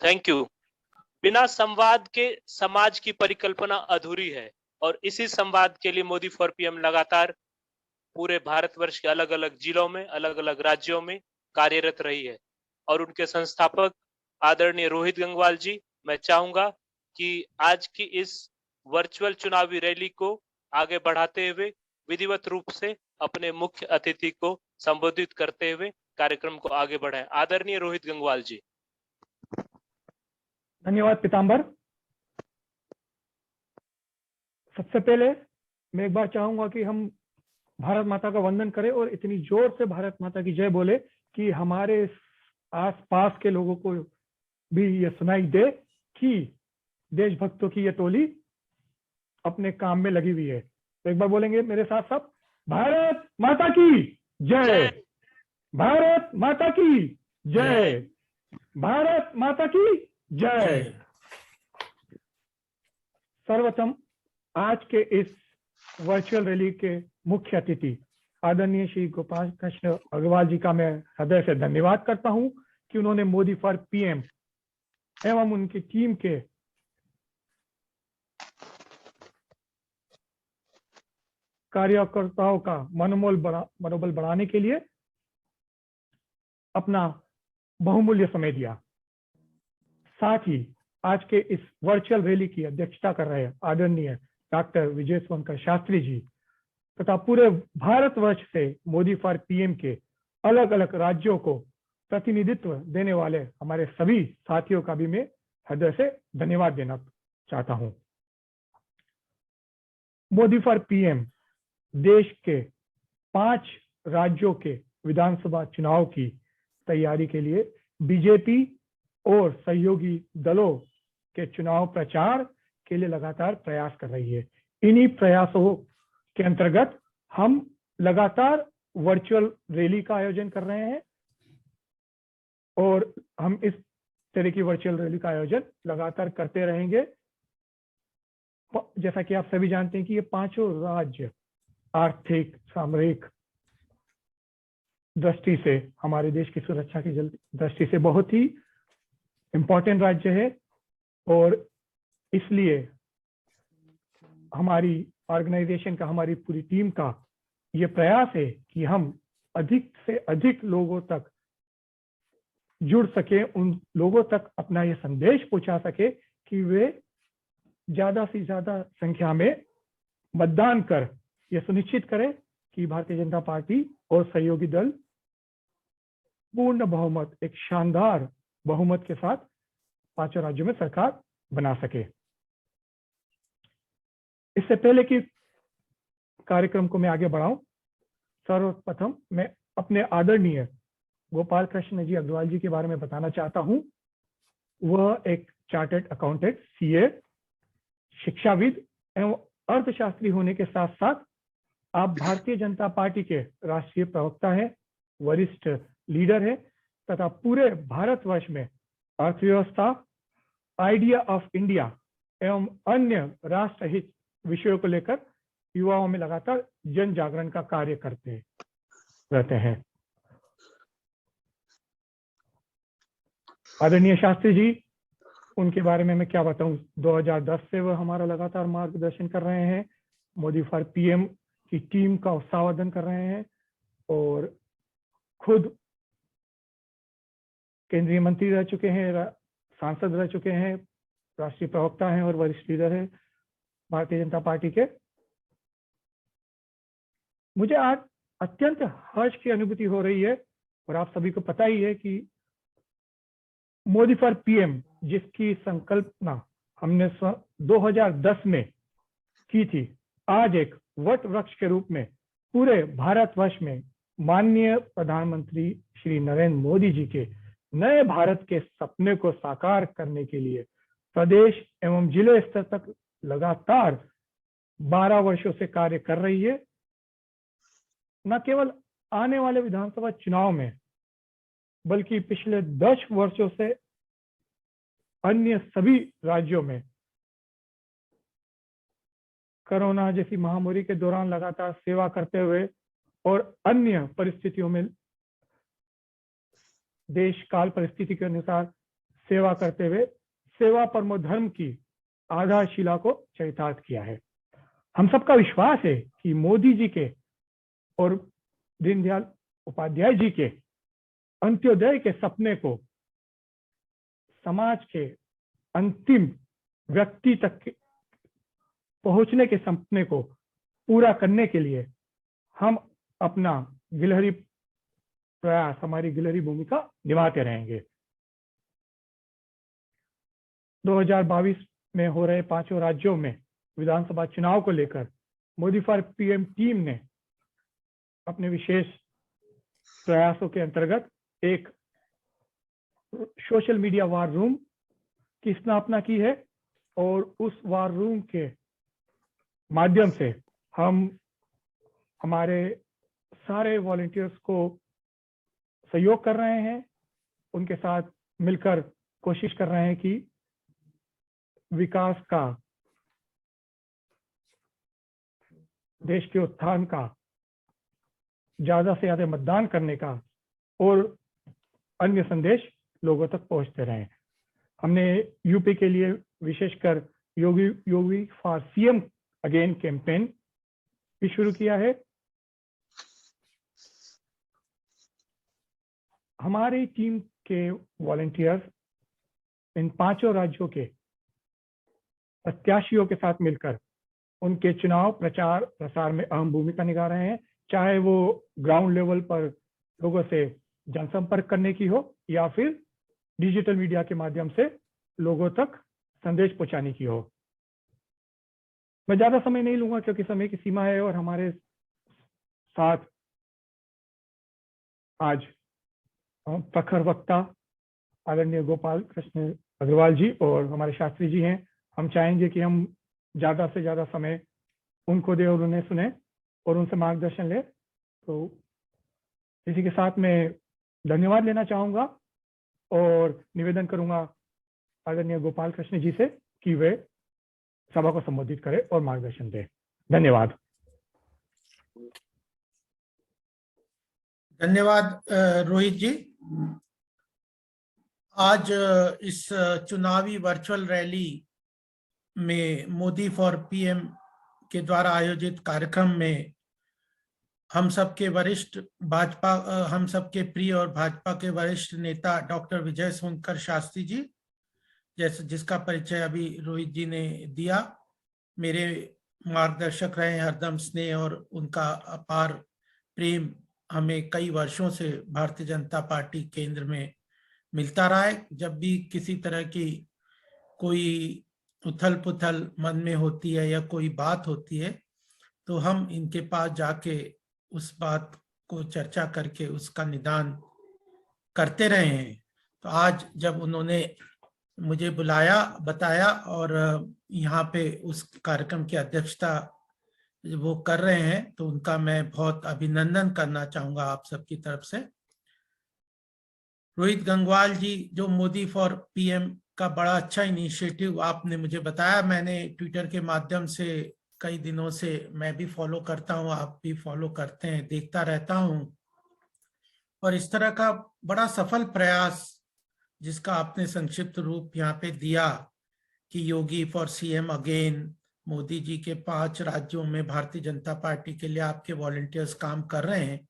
Thank you. बिना संवाद के समाज की परिकल्पना अधूरी है और इसी संवाद के लिए मोदी फॉर पीएम लगातार पूरे भारतवर्ष के अलग अलग जिलों में, अलग अलग राज्यों में कार्यरत रही है। और उनके संस्थापक आदरणीय रोहित गंगवाल जी, मैं चाहूंगा कि आज की इस वर्चुअल चुनावी रैली को आगे बढ़ाते हुए विधिवत रूप से अपने मुख्य अतिथि को संबोधित करते हुए कार्यक्रम को आगे बढ़ाएं। आदरणीय रोहित गंगवाल जी। धन्यवाद पीताम्बर। सबसे पहले मैं एक बार चाहूंगा कि हम भारत माता का वंदन करें और इतनी जोर से भारत माता की जय बोले कि हमारे आसपास के लोगों को भी ये सुनाई दे कि देशभक्तों की ये टोली अपने काम में लगी हुई है। तो एक बार बोलेंगे मेरे साथ सब, भारत माता की जय, भारत माता की जय, भारत माता की जय। सर्वप्रथम आज के इस वर्चुअल रैली के मुख्य अतिथि आदरणीय श्री गोपाल कृष्ण अग्रवाल जी का मैं हृदय से धन्यवाद करता हूं कि उन्होंने मोदी फॉर पीएम एवं उनकी टीम के कार्यकर्ताओं का मनोबल बढ़ाने के लिए अपना बहुमूल्य समय दिया। साथ ही आज के इस वर्चुअल रैली की अध्यक्षता कर रहे आदरणीय डॉक्टर विजय सोनकर शास्त्री जी तथा पूरे भारतवर्ष से मोदी फॉर पीएम के अलग अलग राज्यों को प्रतिनिधित्व देने वाले हमारे सभी साथियों का भी मैं हृदय से धन्यवाद देना चाहता हूं। मोदी फॉर पीएम देश के 5 राज्यों के विधानसभा चुनाव की तैयारी के लिए बीजेपी और सहयोगी दलों के चुनाव प्रचार के लिए लगातार प्रयास कर रही है। इन्हीं प्रयासों के अंतर्गत हम लगातार वर्चुअल रैली का आयोजन कर रहे हैं और हम इस तरह की वर्चुअल रैली का आयोजन लगातार करते रहेंगे। जैसा कि आप सभी जानते हैं कि ये 5 राज्य आर्थिक, सामरिक दृष्टि से, हमारे देश की सुरक्षा की दृष्टि से बहुत ही इम्पोर्टेंट राज्य है और इसलिए हमारी ऑर्गेनाइजेशन का, हमारी पूरी टीम का ये प्रयास है कि हम अधिक से अधिक लोगों तक जुड़ सके, उन लोगों तक अपना ये संदेश पहुंचा सके कि वे ज्यादा से ज्यादा संख्या में मतदान कर ये सुनिश्चित करें कि भारतीय जनता पार्टी और सहयोगी दल पूर्ण बहुमत, एक शानदार बहुमत के साथ 5 राज्यों में सरकार बना सके। इससे पहले कि कार्यक्रम को मैं आगे बढ़ाऊं, सर्वप्रथम मैं अपने आदरणीय गोपाल कृष्ण जी अग्रवाल जी के बारे में बताना चाहता हूं। वह एक चार्टर्ड अकाउंटेंट, सीए, शिक्षाविद एवं अर्थशास्त्री होने के साथ साथ आप भारतीय जनता पार्टी के राष्ट्रीय प्रवक्ता हैं, वरिष्ठ लीडर है तथा पूरे भारतवर्ष में अर्थव्यवस्था, आइडिया ऑफ इंडिया एवं अन्य राष्ट्र हित विषयों को लेकर युवाओं में लगातार जन जागरण का कार्य करते रहते हैं। आदरणीय शास्त्री जी, उनके बारे में मैं क्या बताऊं, 2010 से वह हमारा लगातार मार्गदर्शन कर रहे हैं, मोदी फॉर पीएम की टीम का उत्साहवर्धन कर रहे हैं और खुद केंद्रीय मंत्री रह चुके हैं, सांसद रह चुके हैं, राष्ट्रीय प्रवक्ता हैं और वरिष्ठ लीडर है भारतीय जनता पार्टी के। मुझे आज अत्यंत हर्ष की अनुभूति हो रही है और आप सभी को पता ही है कि मोदी फॉर पीएम जिसकी संकल्पना हमने 2010 में की थी, आज एक वट वृक्ष के रूप में पूरे भारतवर्ष में माननीय प्रधानमंत्री श्री नरेंद्र मोदी जी के नए भारत के सपने को साकार करने के लिए प्रदेश एवं जिले स्तर तक लगातार 12 वर्षों से कार्य कर रही है। न केवल आने वाले विधानसभा चुनाव में बल्कि पिछले 10 वर्षों से अन्य सभी राज्यों में कोरोना जैसी महामारी के दौरान लगातार सेवा करते हुए और अन्य परिस्थितियों में देश काल परिस्थिति के अनुसार सेवा करते हुए सेवा परमो धर्म की आधारशिला को चरितार्थ किया है। हम सबका विश्वास है कि मोदी जी के और दीनदयाल उपाध्याय जी के अंत्योदय के सपने को, समाज के अंतिम व्यक्ति तक पहुंचने के सपने को पूरा करने के लिए हम अपना गिलहरी प्रयास, हमारी गिलहरी भूमिका निभाते रहेंगे। 2022 में हो रहे 5 राज्यों में विधानसभा चुनाव को लेकर मोदी फॉर पीएम टीम ने अपने विशेष प्रयासों के अंतर्गत एक सोशल मीडिया वार रूम की स्थापना की है और उस वार रूम के माध्यम से हम हमारे सारे वॉलंटियर्स को सहयोग कर रहे हैं, उनके साथ मिलकर कोशिश कर रहे हैं कि विकास का, देश के उत्थान का, ज्यादा से ज्यादा मतदान करने का और अन्य संदेश लोगों तक पहुंचते रहें। हमने यूपी के लिए विशेषकर योगी फॉर सीएम अगेन कैंपेन भी शुरू किया है। हमारी टीम के वॉलंटियर्स इन 5 राज्यों के प्रत्याशियों के साथ मिलकर उनके चुनाव प्रचार प्रसार में अहम भूमिका निभा रहे हैं, चाहे वो ग्राउंड लेवल पर लोगों से जनसंपर्क करने की हो या फिर डिजिटल मीडिया के माध्यम से लोगों तक संदेश पहुंचाने की हो। मैं ज्यादा समय नहीं लूंगा क्योंकि समय की सीमा है और हमारे साथ आज प्रखर वक्ता आदरणीय गोपाल कृष्ण अग्रवाल जी और हमारे शास्त्री जी हैं। हम चाहेंगे कि हम ज्यादा से ज्यादा समय उनको दे और उन्हें सुने और उनसे मार्गदर्शन ले। तो इसी के साथ मैं धन्यवाद लेना चाहूंगा और निवेदन करूंगा आदरणीय गोपाल कृष्ण जी से कि वे सभा को संबोधित करें और मार्गदर्शन दें। धन्यवाद। धन्यवाद रोहित जी। आज इस चुनावी वर्चुअल रैली में मोदी फॉर पीएम के द्वारा आयोजित कार्यक्रम में हम सबके वरिष्ठ भाजपा, हम सबके प्रिय और भाजपा के वरिष्ठ नेता डॉक्टर विजय सोनकर शास्त्री जी, जैसे जिसका परिचय अभी रोहित जी ने दिया, मेरे मार्गदर्शक रहे हरदम स्नेह और उनका अपार प्रेम हमें कई वर्षों से भारतीय जनता पार्टी केंद्र में मिलता रहा है। जब भी किसी तरह की कोई उथल पुथल मन में होती है या कोई बात होती है तो हम इनके पास जाके उस बात को चर्चा करके उसका निदान करते रहे हैं। तो आज जब उन्होंने मुझे बुलाया, बताया और यहाँ पे उस कार्यक्रम की अध्यक्षता वो कर रहे हैं तो उनका मैं बहुत अभिनंदन करना चाहूंगा आप सबकी तरफ से। रोहित गंगवाल जी, जो मोदी फॉर पीएम का बड़ा अच्छा इनिशिएटिव आपने मुझे बताया, मैंने ट्विटर के माध्यम से कई दिनों से मैं भी फॉलो करता हूँ, आप भी फॉलो करते हैं, देखता रहता हूँ। और इस तरह का बड़ा सफल प्रयास जिसका आपने संक्षिप्त रूप यहाँ पे दिया कि योगी for CM again, Modi ji के 5 राज्यों में भारतीय जनता पार्टी के लिए आपके वॉलंटियर्स काम कर रहे हैं।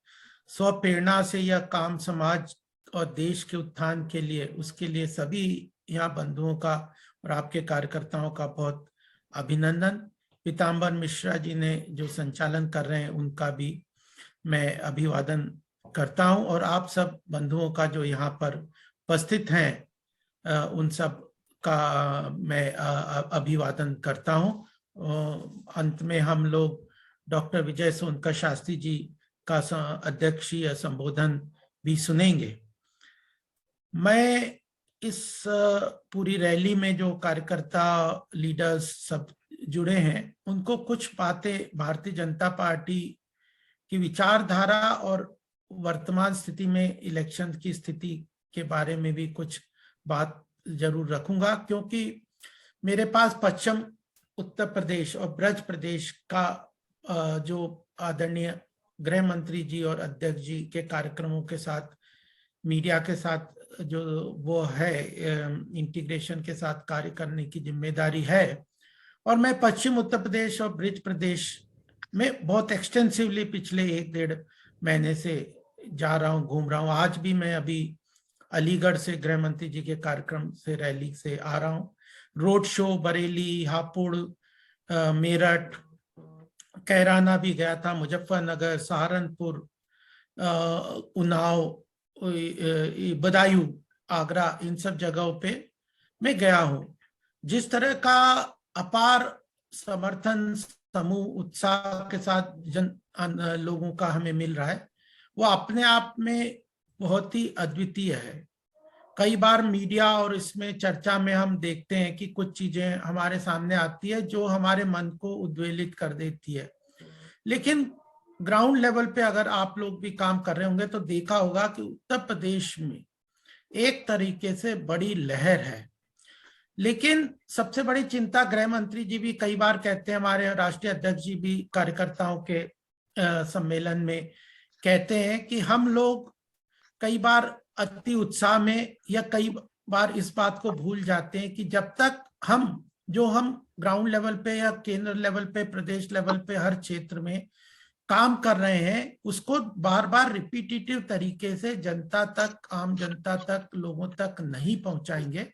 स्व प्रेरणा से यह काम समाज और देश के उत्थान के लिए, उसके लिए सभी यहाँ बंधुओं का और आपके कार्यकर्ताओं का बहुत अभिनंदन। पीताम्बर मिश्रा जी ने जो संचालन कर रहे हैं उनका भी मैं अभिवादन करता हूं और आप सब बंधुओं का जो यहाँ पर उपस्थित हैं उन सब का मैं अभिवादन करता हूं। अंत में हम लोग डॉक्टर विजय सोनकर शास्त्री जी का अध्यक्षीय संबोधन भी सुनेंगे। मैं इस पूरी रैली में जो कार्यकर्ता लीडर्स सब जुड़े हैं उनको कुछ बातें भारतीय जनता पार्टी की विचारधारा और वर्तमान स्थिति में इलेक्शन की स्थिति के बारे में भी कुछ बात जरूर रखूंगा, क्योंकि मेरे पास पश्चिम उत्तर प्रदेश और ब्रज प्रदेश का जो आदरणीय गृह मंत्री जी और अध्यक्ष जी के कार्यक्रमों के साथ, मीडिया के साथ जो वो है इंटीग्रेशन के साथ कार्य करने की जिम्मेदारी है। और मैं पश्चिम उत्तर प्रदेश और ब्रिज प्रदेश में बहुत एक्सटेंसिवली पिछले 1-1.5 महीने से जा रहा हूँ, घूम रहा हूँ। आज भी मैं अभी अलीगढ़ से गृह मंत्री जी के कार्यक्रम से, रैली से आ रहा हूँ। रोड शो बरेली, हापुड़, मेरठ, कैराना भी गया था, मुजफ्फरनगर, सहारनपुर, उन्नाव, बदायूं, आगरा, इन सब जगहों पे मैं गया हूँ। जिस तरह का अपार समर्थन, समूह, उत्साह के साथ लोगों का हमें मिल रहा है, वो अपने आप में बहुत ही अद्वितीय है। कई बार मीडिया और इसमें चर्चा में हम देखते हैं कि कुछ चीजें हमारे सामने आती है जो हमारे मन को उद्वेलित कर देती है, लेकिन ग्राउंड लेवल पे अगर आप लोग भी काम कर रहे होंगे तो देखा होगा कि उत्तर प्रदेश में एक तरीके से बड़ी लहर है। लेकिन सबसे बड़ी चिंता, गृह मंत्री जी भी कई बार कहते हैं, हमारे राष्ट्रीय अध्यक्ष जी भी कार्यकर्ताओं के सम्मेलन में कहते हैं कि हम लोग कई बार अति उत्साह में या कई बार इस बात को भूल जाते हैं कि जब तक हम ग्राउंड लेवल पे या केंद्र लेवल पे, प्रदेश लेवल पे, हर क्षेत्र में काम कर रहे हैं, उसको बार बार रिपीटेटिव तरीके से जनता तक, आम जनता तक, लोगों तक नहीं पहुंचाएंगे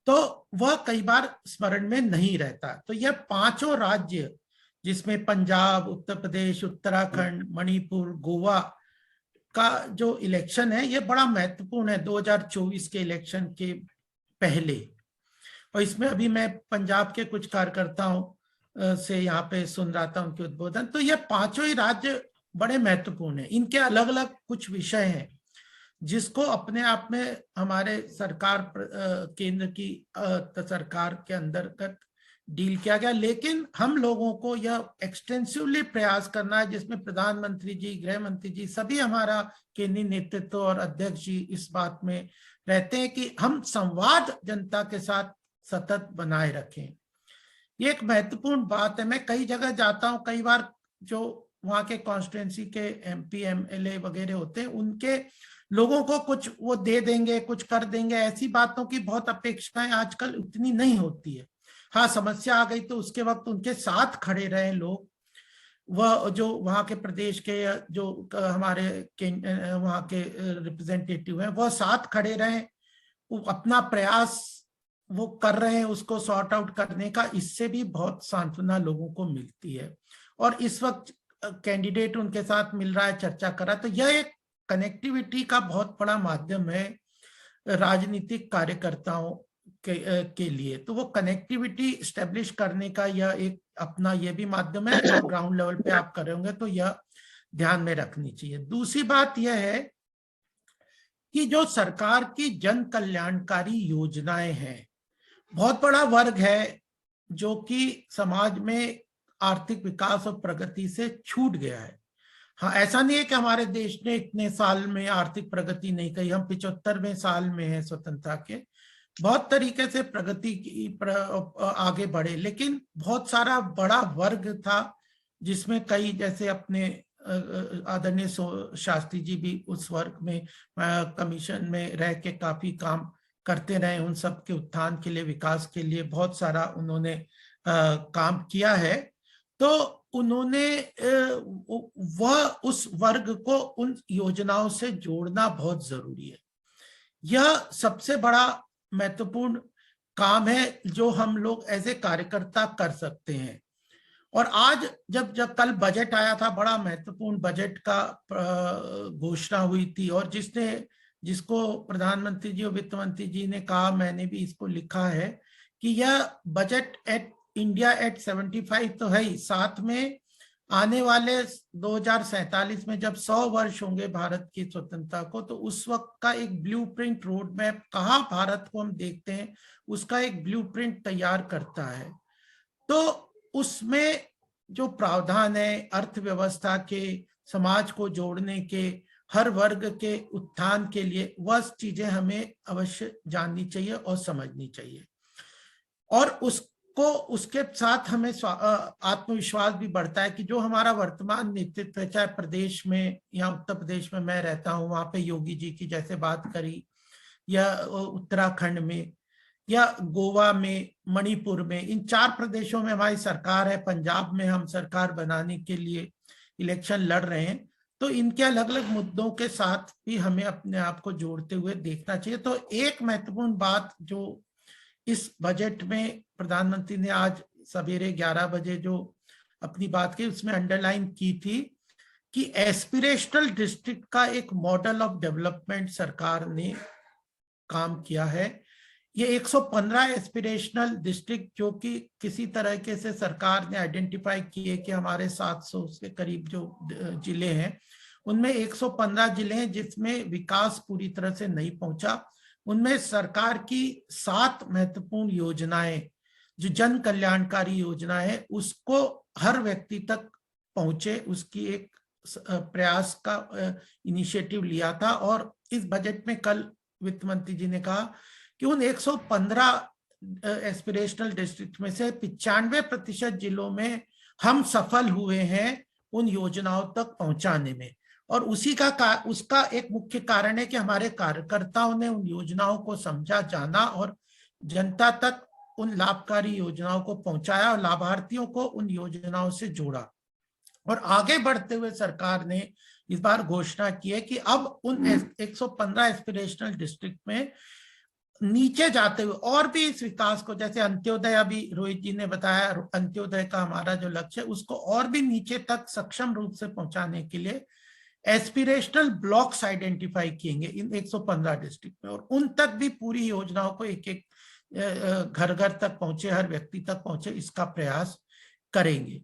तो वह कई बार स्मरण में नहीं रहता। तो यह 5 राज्य, जिसमें पंजाब, उत्तर प्रदेश, उत्तराखंड, मणिपुर, गोवा का जो इलेक्शन है, यह बड़ा महत्वपूर्ण है 2024 के इलेक्शन के पहले। और इसमें अभी मैं पंजाब के कुछ कार्यकर्ताओं से यहाँ पे सुन रहा था उनके उद्बोधन। तो ये 5 ही राज्य बड़े महत्वपूर्ण हैं। इनके अलग अलग कुछ विषय हैं जिसको अपने आप में हमारे सरकार, केंद्र की सरकार के अंतर्गत डील किया गया। लेकिन हम लोगों को यह एक्सटेंसिवली प्रयास करना है, जिसमें प्रधानमंत्री जी, गृह मंत्री जी, सभी हमारा केंद्रीय नेतृत्व और अध्यक्ष जी इस बात में रहते हैं कि हम संवाद जनता के साथ सतत बनाए रखें। ये एक महत्वपूर्ण बात है। मैं कई जगह जाता हूँ, कई बार जो वहाँ के कॉन्स्टिट्यूएंसी के MP MLA वगैरह होते हैं, उनके लोगों को कुछ वो दे देंगे, कुछ कर देंगे, ऐसी बातों की बहुत अपेक्षाएं आजकल उतनी नहीं होती है। हाँ, समस्या आ गई तो उसके वक्त उनके साथ खड़े रहे लोग, वह जो वहाँ के प्रदेश के जो हमारे वहाँ के रिप्रेजेंटेटिव हैं, वह साथ खड़े रहे, अपना प्रयास वो कर रहे हैं उसको सॉर्ट आउट करने का। इससे भी बहुत सांत्वना लोगों को मिलती है। और इस वक्त कैंडिडेट उनके साथ मिल रहा है, चर्चा कर रहा है, तो यह एक कनेक्टिविटी का बहुत बड़ा माध्यम है राजनीतिक कार्यकर्ताओं के लिए। तो वो कनेक्टिविटी स्टेब्लिश करने का यह एक अपना यह भी माध्यम है, और ग्राउंड लेवल पे आप कर रहे होंगे तो यह ध्यान में रखनी चाहिए। दूसरी बात यह है कि जो सरकार की जन कल्याणकारी योजनाएं हैं, बहुत बड़ा वर्ग है जो कि समाज में आर्थिक विकास और प्रगति से छूट गया है। हाँ, ऐसा नहीं है कि हमारे देश ने इतने साल में आर्थिक प्रगति नहीं की। हम 75वें साल में हैं स्वतंत्रता के, बहुत तरीके से प्रगति की आगे बढ़े, लेकिन बहुत सारा बड़ा वर्ग था जिसमें कई, जैसे अपने आदरणीय शास्त्री जी भी उस वर्ग में कमीशन में रह के काफी काम करते रहे, उन सब के उत्थान के लिए, विकास के लिए बहुत सारा उन्होंने काम किया है। तो उन्होंने वह उस वर्ग को उन योजनाओं से जोड़ना बहुत जरूरी है। यह सबसे बड़ा महत्वपूर्ण काम है जो हम लोग एज ए कार्यकर्ता कर सकते हैं। और आज जब कल बजट आया था, बड़ा महत्वपूर्ण बजट का घोषणा हुई थी, और जिसको प्रधानमंत्री जी और वित्त मंत्री जी ने कहा, मैंने भी इसको लिखा है कि यह बजट एट इंडिया एट 75 तो है ही, साथ में आने वाले 2047 में जब 100 वर्ष होंगे भारत की स्वतंत्रता को, तो उस वक्त का एक ब्लूप्रिंट, रोड मैप, कहाँ भारत को हम देखते हैं, उसका एक ब्लूप्रिंट तैयार करता है। तो उसमें जो प्रावधान है अर्थव्यवस्था के, समाज को जोड़ने के, हर वर्ग के उत्थान के लिए, वह चीजें हमें अवश्य जाननी चाहिए और समझनी चाहिए। और उसके साथ हमें आत्मविश्वास भी बढ़ता है कि जो हमारा वर्तमान नेतृत्व है, चाहे प्रदेश में या उत्तर प्रदेश में मैं रहता हूँ, वहां पे योगी जी की जैसे बात करी, या उत्तराखंड में या गोवा में, मणिपुर में, इन 4 प्रदेशों में हमारी सरकार है, पंजाब में हम सरकार बनाने के लिए इलेक्शन लड़ रहे हैं, तो इनके अलग अलग मुद्दों के साथ भी हमें अपने आप को जोड़ते हुए देखना चाहिए। तो एक महत्वपूर्ण बात जो इस बजट में प्रधानमंत्री ने आज सवेरे 11 बजे जो अपनी बात की उसमें अंडरलाइन की थी कि एस्पिरेशनल डिस्ट्रिक्ट का एक मॉडल ऑफ डेवलपमेंट सरकार ने काम किया है। ये 115 एस्पिरेशनल डिस्ट्रिक्ट जो कि किसी तरीके से सरकार ने आइडेंटिफाई किए कि हमारे 700 के करीब जो जिले हैं, उनमें 115 जिले हैं जिसमें विकास पूरी तरह से नहीं पहुंचा। उनमें सरकार की 7 महत्वपूर्ण योजनाएं जो जन कल्याणकारी योजना है उसको हर व्यक्ति तक पहुंचे, उसकी एक प्रयास का इनिशिएटिव लिया था। और इस बजट में कल वित्त मंत्री जी ने कहा कि उन 115 एस्पिरेशनल डिस्ट्रिक्ट में से 95% जिलों में हम सफल हुए हैं उन योजनाओं तक पहुंचाने में। और उसका एक मुख्य कारण है कि हमारे कार्यकर्ताओं ने उन योजनाओं को समझा, जाना और जनता तक उन लाभकारी योजनाओं को पहुंचाया और लाभार्थियों को उन योजनाओं से जोड़ा। और आगे बढ़ते हुए सरकार ने इस बार घोषणा की है कि अब उन 115 एस्पिरेशनल डिस्ट्रिक्ट में नीचे जाते हुए और भी इस विकास को, जैसे अंत्योदय अभी रोहित जी ने बताया, अंत्योदय का हमारा जो लक्ष्य है उसको और भी नीचे तक सक्षम रूप से पहुंचाने के लिए एस्पिरेशनल ब्लॉक्स आइडेंटिफाई किएंगे इन 115 डिस्ट्रिक्ट में, और उन तक भी पूरी योजनाओं को एक एक घर घर तक पहुंचे, हर व्यक्ति तक पहुंचे, इसका प्रयास करेंगे।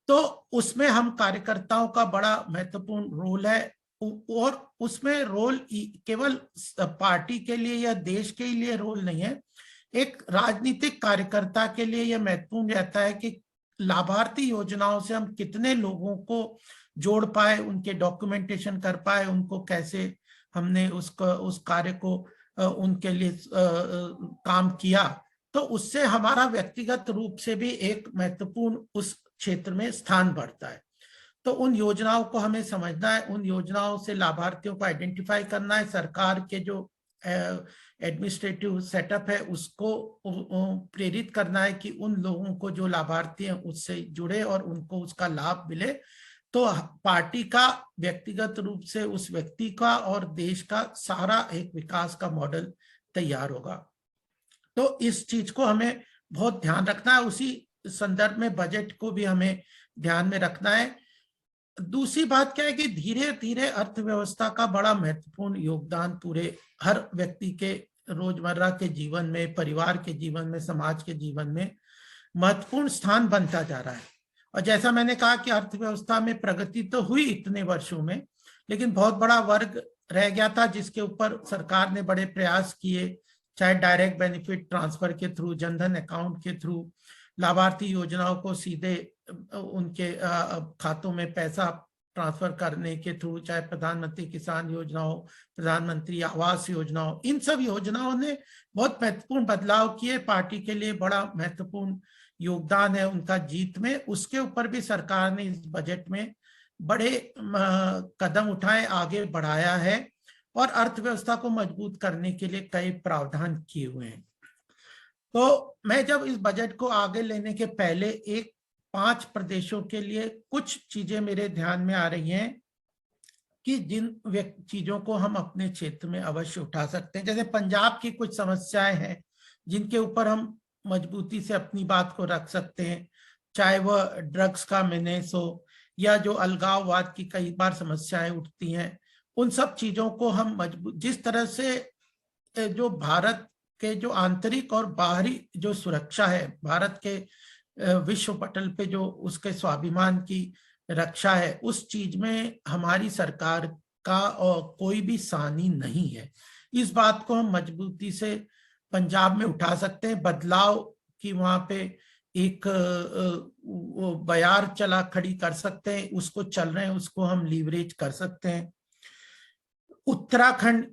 तो उसमें हम कार्यकर्ताओं का बड़ा महत्वपूर्ण रोल है, और उसमें रोल केवल पार्टी के लिए या देश के लिए रोल नहीं है, एक राजनीतिक कार्यकर्ता के लिए यह महत्वपूर्ण रहता है कि लाभार्थी योजनाओं से हम कितने लोगों को जोड़ पाए, उनके डॉक्यूमेंटेशन कर पाए, उनको कैसे हमने उस कार्य को उनके लिए काम किया। तो उससे हमारा व्यक्तिगत रूप से भी एक महत्वपूर्ण उस क्षेत्र में स्थान बढ़ता है। तो उन योजनाओं को हमें समझना है, उन योजनाओं से लाभार्थियों को आइडेंटिफाई करना है, सरकार के जो एडमिनिस्ट्रेटिव सेटअप है उसको प्रेरित करना है कि उन लोगों को जो लाभार्थी हैं उससे जुड़े और उनको उसका लाभ मिले। तो पार्टी का व्यक्तिगत रूप से उस व्यक्ति का और देश का सारा एक विकास का मॉडल तैयार होगा। तो इस चीज को हमें बहुत ध्यान रखना है, उसी संदर्भ में बजट को भी हमें ध्यान में रखना है। दूसरी बात क्या है कि धीरे धीरे अर्थव्यवस्था का बड़ा महत्वपूर्ण योगदान पूरे हर व्यक्ति के रोजमर्रा के जीवन में, परिवार के जीवन में, समाज के जीवन में महत्वपूर्ण स्थान बनता जा रहा है। और जैसा मैंने कहा कि अर्थव्यवस्था में प्रगति तो हुई इतने वर्षों में, लेकिन बहुत बड़ा वर्ग रह गया था जिसके ऊपर सरकार ने बड़े प्रयास किए, चाहे डायरेक्ट बेनिफिट ट्रांसफर के थ्रू, जनधन अकाउंट के थ्रू, लाभार्थी योजनाओं को सीधे उनके खातों में पैसा ट्रांसफर करने के थ्रू, चाहे प्रधानमंत्री किसान योजना हो, प्रधानमंत्री आवास योजना हो, इन सब योजनाओं ने बहुत महत्वपूर्ण बदलाव किए। पार्टी के लिए बड़ा महत्वपूर्ण योगदान है उनका जीत में। उसके ऊपर भी सरकार ने इस बजट में बड़े कदम उठाए, आगे बढ़ाया है और अर्थव्यवस्था को मजबूत करने के लिए कई प्रावधान किए हुए हैं। तो मैं जब इस बजट को आगे लेने के पहले 5 प्रदेशों के लिए कुछ चीजें मेरे ध्यान में आ रही हैं कि जिन चीजों को हम अपने क्षेत्र में अवश्य उठा सकते हैं। जैसे पंजाब की कुछ समस्याएं हैं जिनके ऊपर हम मजबूती से अपनी बात को रख सकते हैं, चाहे वह ड्रग्स का मेनेस हो या जो अलगाववाद की कई बार समस्याएं उठती हैं, उन सब चीजों को हम मजबूत, जिस तरह से जो भारत के जो आंतरिक और बाहरी जो सुरक्षा है, भारत के विश्व पटल पे जो उसके स्वाभिमान की रक्षा है, उस चीज में हमारी सरकार का और कोई भी सानी नहीं है। इस बात को हम मजबूती से पंजाब में उठा सकते हैं। बदलाव की वहां पे एक बयार चला खड़ी कर सकते हैं, उसको चल रहे हैं, उसको हम लीवरेज कर सकते हैं। उत्तराखंड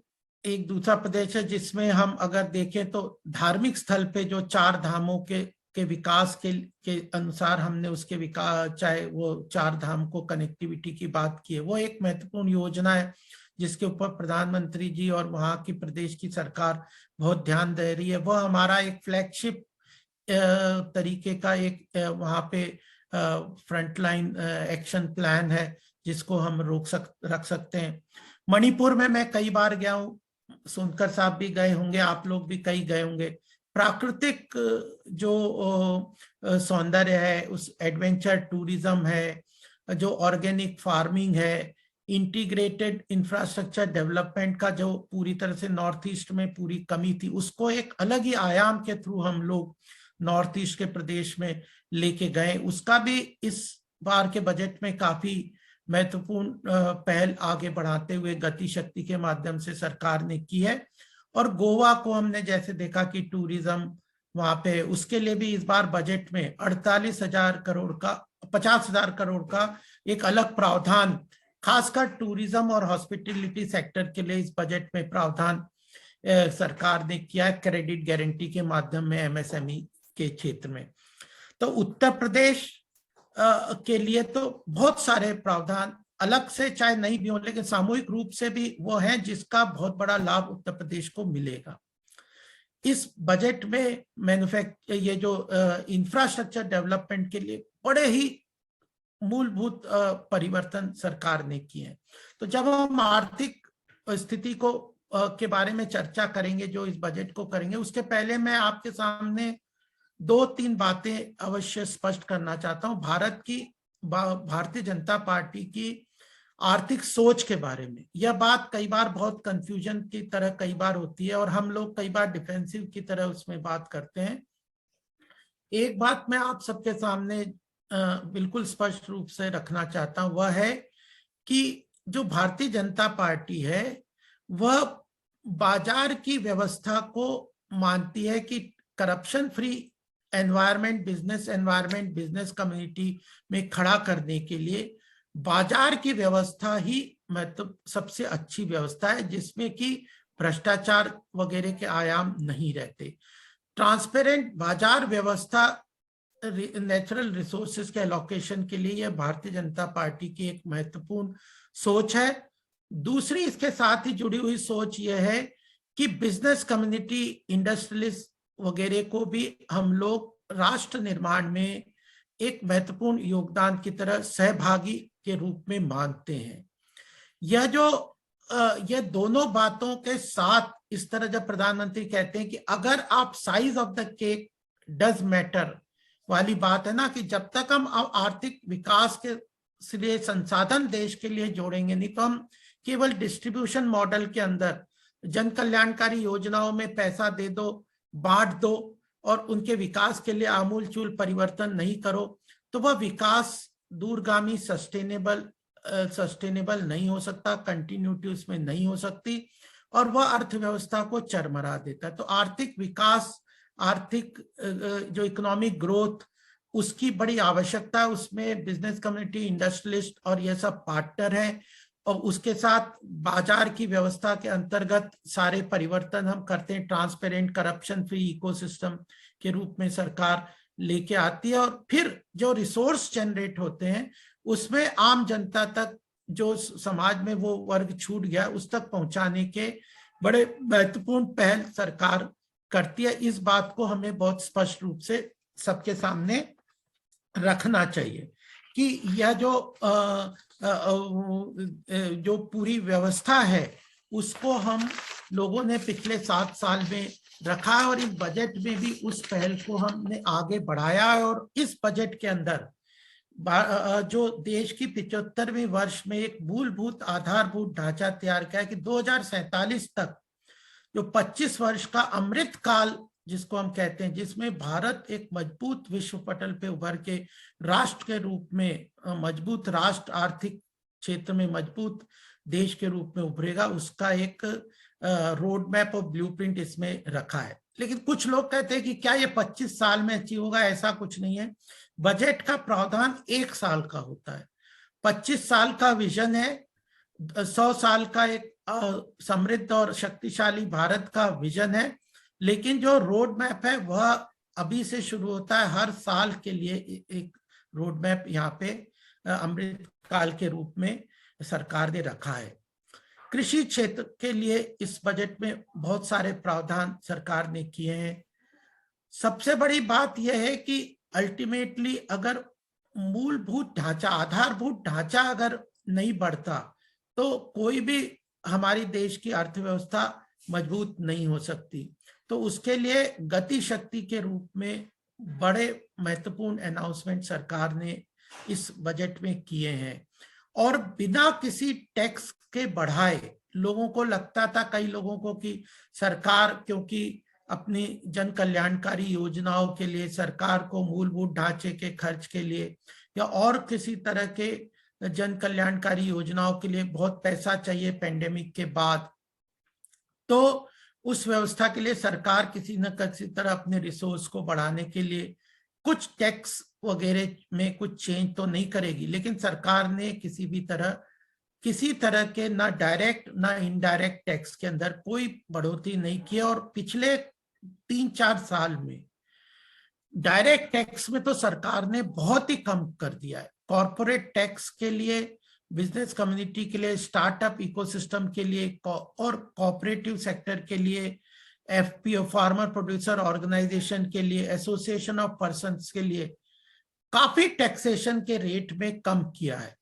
एक दूसरा प्रदेश है जिसमें हम अगर देखें तो धार्मिक स्थल पे जो 4 धामों के विकास के अनुसार हमने उसके विकास, चाहे वो 4 धाम को कनेक्टिविटी की बात की है, वो एक महत्वपूर्ण योजना है जिसके ऊपर प्रधानमंत्री जी और वहाँ की प्रदेश की सरकार बहुत ध्यान दे रही है। वह हमारा एक फ्लैगशिप तरीके का एक वहाँ पे फ्रंटलाइन एक्शन प्लान है जिसको हम रख सकते हैं। मणिपुर में मैं कई बार गया हूँ, सुनकर साहब भी गए होंगे, आप लोग भी कई गए होंगे। प्राकृतिक जो सौंदर्य है, उस एडवेंचर टूरिज्म है, जो ऑर्गेनिक फार्मिंग है, इंटीग्रेटेड इंफ्रास्ट्रक्चर डेवलपमेंट का जो पूरी तरह से नॉर्थ ईस्ट में पूरी कमी थी, उसको एक अलग ही आयाम के थ्रू हम लोग नॉर्थ ईस्ट के प्रदेश में लेके गए। उसका भी इस बार के बजट में काफी महत्वपूर्ण पहल आगे बढ़ाते हुए गति शक्ति के माध्यम से सरकार ने की है। और गोवा को हमने जैसे देखा कि टूरिज्म वहां पे, उसके लिए भी इस बार बजट में 48,000 करोड़ का 50,000 करोड़ का एक अलग प्रावधान खासकर टूरिज्म और हॉस्पिटैलिटी सेक्टर के लिए इस बजट में प्रावधान सरकार ने किया है, क्रेडिट गारंटी के माध्यम में एमएसएमई के क्षेत्र में। तो उत्तर प्रदेश के लिए तो बहुत सारे प्रावधान अलग से चाहे नहीं भी हो, लेकिन सामूहिक रूप से भी वो है जिसका बहुत बड़ा लाभ उत्तर प्रदेश को मिलेगा। इस बजट में ये जो इंफ्रास्ट्रक्चर डेवलपमेंट के लिए बड़े ही मूलभूत परिवर्तन सरकार ने किए हैं। तो जब हम आर्थिक स्थिति को के बारे में चर्चा करेंगे, जो इस बजट को करेंगे, उसके पहले मैं आपके सामने 2-3 बातें अवश्य स्पष्ट करना चाहता हूं भारतीय जनता पार्टी की आर्थिक सोच के बारे में। यह बात कई बार बहुत कंफ्यूजन की तरह कई बार होती है और हम लोग कई बार डिफेंसिव की तरह उसमें बात करते हैं। एक बात मैं आप सबके सामने बिल्कुल स्पष्ट रूप से रखना चाहता हूं, वह है कि जो भारतीय जनता पार्टी है वह बाजार की व्यवस्था को मानती है कि corruption free environment, business community में खड़ा करने के लिए बाजार की व्यवस्था ही मतलब सबसे अच्छी व्यवस्था है, जिसमें कि भ्रष्टाचार वगैरह के आयाम नहीं रहते। ट्रांसपेरेंट बाजार व्यवस्था नेचुरल रिसोर्सेज के एलोकेशन के लिए यह भारतीय जनता पार्टी की एक महत्वपूर्ण सोच है। दूसरी इसके साथ ही जुड़ी हुई सोच यह है कि बिजनेस कम्युनिटी, इंडस्ट्रियलिस्ट वगैरह को भी हम लोग राष्ट्र निर्माण में एक महत्वपूर्ण योगदान की तरह सहभागी के रूप में मानते हैं। यह दोनों बातों के साथ इस तरह जब प्रधानमंत्री कहते हैं कि अगर आप size of the cake does matter वाली बात है ना, कि जब तक हम आर्थिक विकास के लिए संसाधन देश के लिए जोड़ेंगे नहीं, तो हम केवल डिस्ट्रीब्यूशन मॉडल के अंदर जन कल्याणकारी योजनाओं में पैसा दे दो, बांट दो और उनके विकास के लिए आमूलचूल परिवर्तन नहीं करो, तो वह विकास दूरगामी सस्टेनेबल नहीं हो सकता, कंटिन्यूटी उसमें नहीं हो सकती और वह अर्थव्यवस्था को चरमरा देता है। तो आर्थिक विकास, आर्थिक जो इकोनॉमिक ग्रोथ, उसकी बड़ी आवश्यकता है। उसमें बिजनेस कम्युनिटी, इंडस्ट्रियलिस्ट और यह सब पार्टनर है और उसके साथ बाजार की व्यवस्था के अंतर्गत सारे परिवर्तन हम करते हैं। ट्रांसपेरेंट, करप्शन फ्री इकोसिस्टम के रूप में सरकार लेके आती है और फिर जो रिसोर्स जनरेट होते हैं उसमें आम जनता तक, जो समाज में वो वर्ग छूट गया, उस तक पहुंचाने के बड़े महत्वपूर्ण पहल सरकार करती है। इस बात को हमें बहुत स्पष्ट रूप से सबके सामने रखना चाहिए कि यह जो पूरी व्यवस्था है उसको हम लोगों ने पिछले 7 साल में रखा है और इस बजट में भी उस पहल को हमने आगे बढ़ाया है। और इस बजट के अंदर जो देश की 75वें वर्ष में एक मूलभूत आधारभूत ढांचा तैयार किया है कि 2047 तक जो 25 वर्ष का अमृत काल जिसको हम कहते हैं, जिसमें भारत एक मजबूत विश्व पटल पे उभर के राष्ट्र के रूप में, मजबूत राष्ट्र, आर्थिक क्षेत्र में मजबूत देश के रूप में उभरेगा, उसका एक रोड मैप और ब्लूप्रिंट इसमें रखा है। लेकिन कुछ लोग कहते हैं कि क्या ये 25 साल में अचीव होगा? ऐसा कुछ नहीं है। बजट का प्रावधान 1 साल का होता है। 25 साल का विजन है, 100 साल का एक समृद्ध और शक्तिशाली भारत का विजन है। लेकिन जो रोड मैप है वह अभी से शुरू होता है। हर साल के लिए एक रोड मैप यहाँ पे अमृत काल के रूप में सरकार ने रखा है। कृषि क्षेत्र के लिए इस बजट में बहुत सारे प्रावधान सरकार ने किए हैं। सबसे बड़ी बात यह है कि अल्टीमेटली अगर मूलभूत ढांचा, आधारभूत ढांचा अगर नहीं बढ़ता तो कोई भी हमारी देश की अर्थव्यवस्था मजबूत नहीं हो सकती। तो उसके लिए गति शक्ति के रूप में बड़े महत्वपूर्ण अनाउंसमेंट सरकार ने इस बजट में किए हैं और बिना किसी टैक्स के बढ़ाए। लोगों को लगता था, कई लोगों को, कि सरकार क्योंकि अपनी जन कल्याणकारी योजनाओं के लिए, सरकार को मूलभूत ढांचे के खर्च के लिए या और किसी तरह के जन कल्याणकारी योजनाओं के लिए बहुत पैसा चाहिए पेंडेमिक के बाद, तो उस व्यवस्था के लिए सरकार किसी न किसी तरह अपने रिसोर्स को बढ़ाने के लिए कुछ टैक्स वगैरह में कुछ चेंज तो नहीं करेगी। लेकिन सरकार ने किसी तरह के ना डायरेक्ट ना इनडायरेक्ट टैक्स के अंदर कोई बढ़ोतरी नहीं की और पिछले 3-4 साल में डायरेक्ट टैक्स में तो सरकार ने बहुत ही कम कर दिया है। कॉर्पोरेट टैक्स के लिए, बिजनेस कम्युनिटी के लिए, स्टार्टअप इकोसिस्टम के लिए और कोऑपरेटिव सेक्टर के लिए, एफपीओ फार्मर प्रोड्यूसर ऑर्गेनाइजेशन के लिए, एसोसिएशन ऑफ पर्संस के लिए काफी टैक्सेशन के रेट में कम किया है।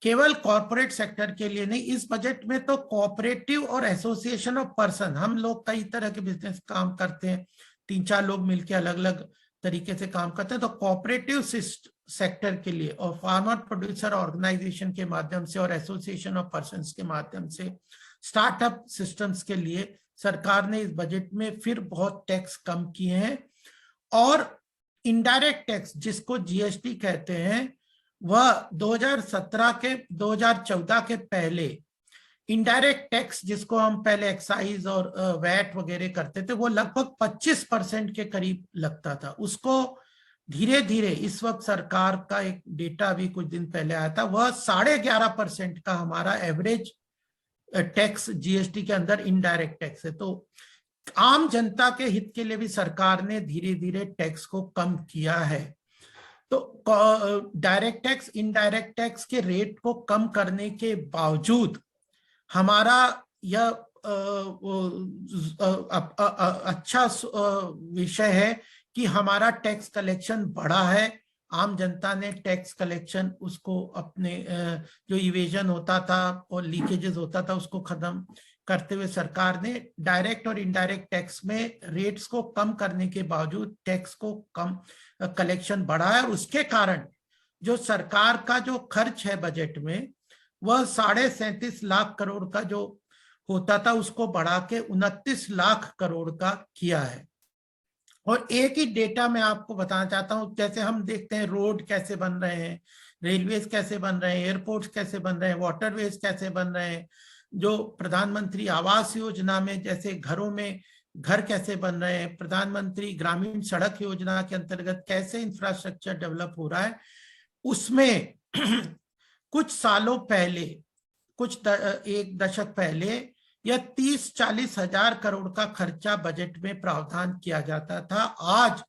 केवल कॉर्पोरेट सेक्टर के लिए नहीं, इस बजट में तो कोऑपरेटिव और एसोसिएशन ऑफ पर्सन, हम लोग कई तरह के बिजनेस काम करते हैं, 3-4 लोग मिलकर अलग अलग तरीके से काम करते हैं, तो कोऑपरेटिव सेक्टर के लिए और फार्मर प्रोड्यूसर ऑर्गेनाइजेशन के माध्यम से और एसोसिएशन ऑफ पर्संस के माध्यम से, स्टार्टअप सिस्टम्स के लिए सरकार ने इस बजट में फिर बहुत टैक्स कम किए हैं। और इनडायरेक्ट टैक्स जिसको जीएसटी कहते हैं, वह 2014 के पहले इनडायरेक्ट टैक्स जिसको हम पहले एक्साइज और वैट वगैरह करते थे, वो लगभग 25% के करीब लगता था। उसको धीरे धीरे, इस वक्त सरकार का एक डेटा भी कुछ दिन पहले आया था, वह 11.5% का हमारा एवरेज टैक्स जीएसटी के अंदर इनडायरेक्ट टैक्स है। तो आम जनता के हित के लिए भी सरकार ने धीरे धीरे टैक्स को कम किया है। तो डायरेक्ट टैक्स, इनडायरेक्ट टैक्स के रेट को कम करने के बावजूद हमारा यह अच्छा विषय है कि हमारा टैक्स कलेक्शन बढ़ा है। आम जनता ने टैक्स कलेक्शन, उसको अपने जो इवेजन होता था और लीकेजेस होता था, उसको खत्म करते हुए सरकार ने डायरेक्ट और इनडायरेक्ट टैक्स में रेट्स को कम करने के बावजूद टैक्स को कम कलेक्शन बढ़ा है। उसके कारण जो सरकार का जो खर्च है बजट में, वह 37.5 लाख करोड़ का जो होता था उसको बढ़ा के 29 लाख करोड़ का किया है। और एक ही डेटा मैं आपको बताना चाहता हूं, जैसे हम देखते हैं रोड कैसे बन रहे हैं, रेलवेज कैसे बन रहे हैं, एयरपोर्ट्स कैसे बन रहे हैं, वाटरवेज कैसे बन रहे हैं, जो प्रधानमंत्री आवास योजना में जैसे घरों में घर कैसे बन रहे हैं, प्रधानमंत्री ग्रामीण सड़क योजना के अंतर्गत कैसे इंफ्रास्ट्रक्चर डेवलप हो रहा है, उसमें कुछ सालों पहले, एक दशक पहले, यह 30-40 हजार करोड़ का खर्चा बजट में प्रावधान किया जाता था। आज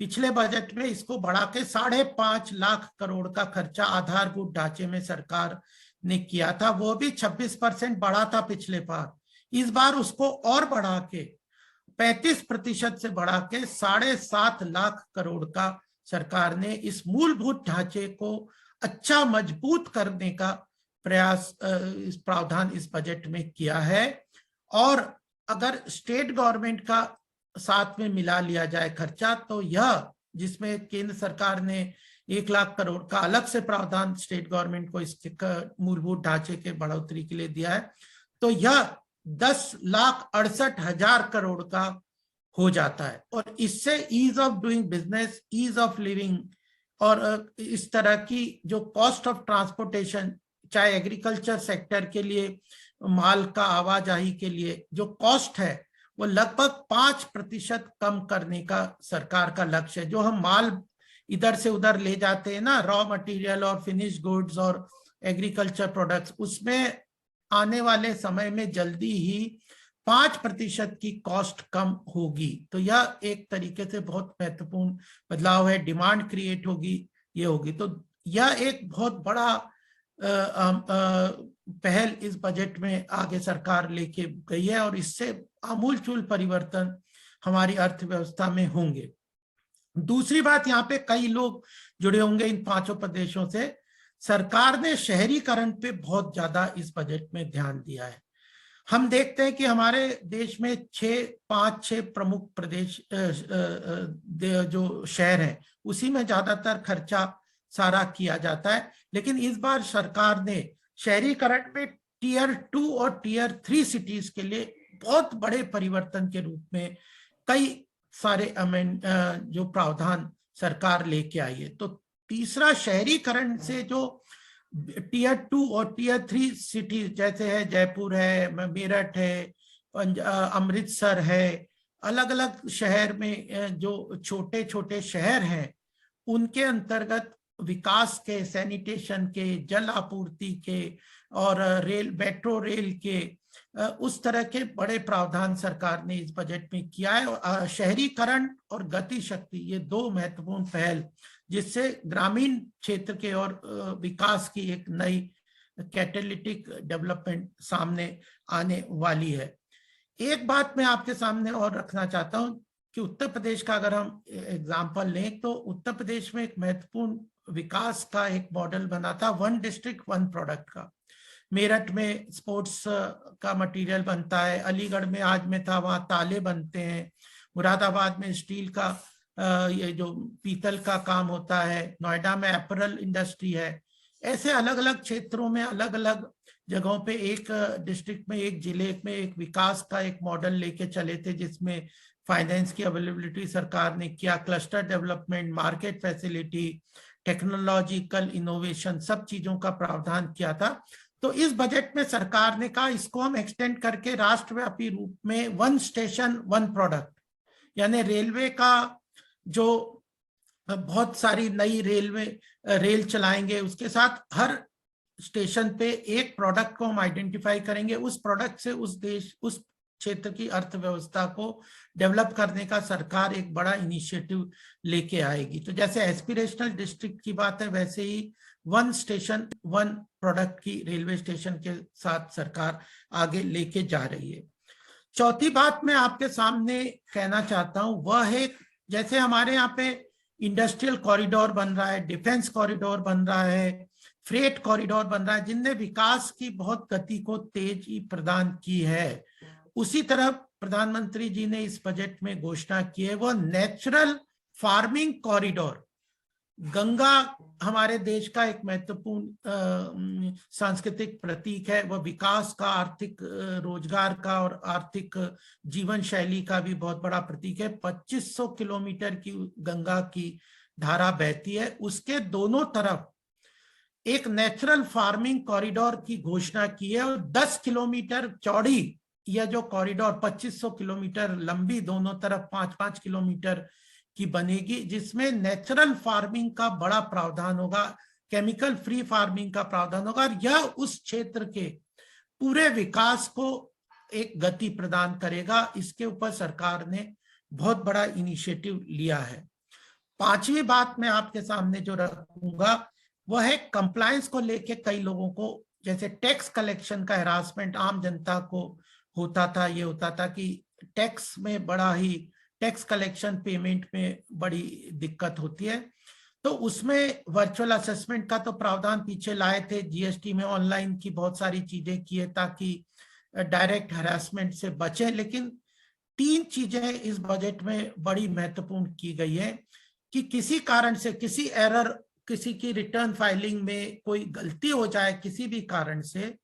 पिछले बजट में इसको बढ़ा के 5.5 लाख करोड़ का खर्चा आधारभूत ढांचे में सरकार ने किया था। वो भी 26% बढ़ा था पिछले बार। इस बार उसको और बढ़ा के 35% से बढ़ा के 7.5 लाख करोड़ का सरकार ने इस मूलभूत ढांचे को अच्छा मजबूत करने का प्रयास, इस प्रावधान इस बजट में किया है। और अगर स्टेट गवर्नमेंट का साथ में मिला लिया जाए खर्चा, तो यह, जिसमें केंद्र सरकार ने 1 लाख करोड़ का अलग से प्रावधान स्टेट गवर्नमेंट को इसके मूलभूत ढांचे के बढ़ोतरी के लिए दिया है, तो यह 10,68,000 करोड़ का हो जाता है। और इससे ease of doing business, ease of living और इस तरह की जो कॉस्ट ऑफ ट्रांसपोर्टेशन, चाहे एग्रीकल्चर सेक्टर के लिए माल का आवाजाही के लिए जो कॉस्ट है, वो लगभग 5% कम करने का सरकार का लक्ष्य है। जो हम माल इधर से उधर ले जाते हैं ना, रॉ मटेरियल और फिनिश गुड्स और एग्रीकल्चर प्रोडक्ट्स, उसमें आने वाले समय में जल्दी ही 5% की कॉस्ट कम होगी। तो यह एक तरीके से बहुत महत्वपूर्ण बदलाव है। डिमांड क्रिएट होगी, ये होगी। तो यह एक बहुत बड़ा पहल इस बजट में आगे सरकार लेके गई है और इससे आमूलचूल परिवर्तन हमारी अर्थव्यवस्था में होंगे। दूसरी बात, यहाँ पे कई लोग जुड़े होंगे इन 5 प्रदेशों से, सरकार ने शहरीकरण पे बहुत ज्यादा इस बजट में ध्यान दिया है। हम देखते हैं कि हमारे देश में 5-6 प्रमुख प्रदेश जो शहर हैं उसी में ज्यादातर खर्चा सारा किया जाता है, लेकिन इस बार सरकार ने शहरीकरण में टियर 2 और टियर 3 सिटीज के लिए बहुत बड़े परिवर्तन के रूप में कई सारे जो प्रावधान सरकार लेके आई है। तो तीसरा, शहरीकरण से जो टियर 2 और टियर 3 सिटीज जैसे है जयपुर है, मेरठ है, अमृतसर है, अलग अलग शहर में जो छोटे छोटे शहर हैं उनके अंतर्गत विकास के, सैनिटेशन के, जल आपूर्ति के और रेल, मेट्रो रेल के उस तरह के बड़े प्रावधान सरकार ने इस बजट में किया है। शहरीकरण और गति शक्ति, ये 2 महत्वपूर्ण पहल जिससे ग्रामीण क्षेत्र के और विकास की एक नई कैटेलिटिक डेवलपमेंट सामने आने वाली है। एक बात मैं आपके सामने और रखना चाहता हूं कि उत्तर प्रदेश का अगर हम एग्जाम्पल लें तो उत्तर प्रदेश में एक महत्वपूर्ण विकास का एक मॉडल बना था 1 डिस्ट्रिक्ट 1 प्रोडक्ट का। मेरठ में स्पोर्ट्स का मटेरियल बनता है, अलीगढ़ में आज में था वहाँ ताले बनते हैं, मुरादाबाद में स्टील का ये जो पीतल का काम होता है, नोएडा में एपरल इंडस्ट्री है। ऐसे अलग अलग क्षेत्रों में, अलग अलग जगहों पे एक डिस्ट्रिक्ट में, एक जिले में एक विकास का एक मॉडल लेके चले थे जिसमें फाइनेंस की अवेलेबिलिटी सरकार ने किया, cluster development, market facility, technological innovation, सब चीजों का प्रावधान किया था। तो इस बजट में सरकार ने कहा इसको हम एक्सटेंड करके राष्ट्रव्यापी रूप में 1 स्टेशन 1 प्रोडक्ट, यानी रेलवे का जो बहुत सारी नई रेल चलाएंगे, उसके साथ हर स्टेशन पे एक प्रोडक्ट को हम आइडेंटिफाई करेंगे, उस प्रोडक्ट से उस क्षेत्र की अर्थव्यवस्था को डेवलप करने का सरकार एक बड़ा इनिशिएटिव लेके आएगी। तो जैसे एस्पिरेशनल डिस्ट्रिक्ट की बात है, वैसे ही 1 स्टेशन 1 प्रोडक्ट की रेलवे स्टेशन के साथ सरकार आगे लेके जा रही है। चौथी बात मैं आपके सामने कहना चाहता हूं वह है, जैसे हमारे यहाँ पे इंडस्ट्रियल कॉरिडोर बन रहा है, डिफेंस कॉरिडोर बन रहा है, फ्रेट कॉरिडोर बन रहा है, जिनने विकास की बहुत गति को तेजी प्रदान की है, उसी तरह प्रधानमंत्री जी ने इस बजट में घोषणा की है वो नेचुरल फार्मिंग कॉरिडोर। गंगा हमारे देश का एक महत्वपूर्ण सांस्कृतिक प्रतीक है, वह विकास का, आर्थिक रोजगार का और आर्थिक जीवन शैली का भी बहुत बड़ा प्रतीक है। 2500 किलोमीटर की गंगा की धारा बहती है, उसके दोनों तरफ एक नेचुरल फार्मिंग कॉरिडोर की घोषणा की है और 10 किलोमीटर चौड़ी यह जो कॉरिडोर 2500 किलोमीटर लंबी, दोनों तरफ 5-5 किलोमीटर की बनेगी, जिसमें नेचुरल फार्मिंग का बड़ा प्रावधान होगा, केमिकल फ्री फार्मिंग का प्रावधान होगा और यह उस क्षेत्र के पूरे विकास को एक गति प्रदान करेगा। इसके ऊपर सरकार ने बहुत बड़ा इनिशिएटिव लिया है। 5वीं बात मैं आपके सामने जो रखूंगा वह है कंप्लायंस को लेके कई लोगों को, जैसे टैक्स कलेक्शन का हैरासमेंट आम जनता को होता था, ये होता था कि टैक्स में बड़ा ही टैक्स कलेक्शन पेमेंट में बड़ी दिक्कत होती है, तो उसमें वर्चुअल असेसमेंट का तो प्रावधान पीछे लाए थे, जीएसटी में ऑनलाइन की बहुत सारी चीजें की है ताकि डायरेक्ट हैरासमेंट से बचे। लेकिन 3 चीजें इस बजट में बड़ी महत्वपूर्ण की गई है कि किसी कारण से, किसी एरर, किसी की रिटर्न फाइलिंग में कोई गलती हो जाए किसी भी कारण से,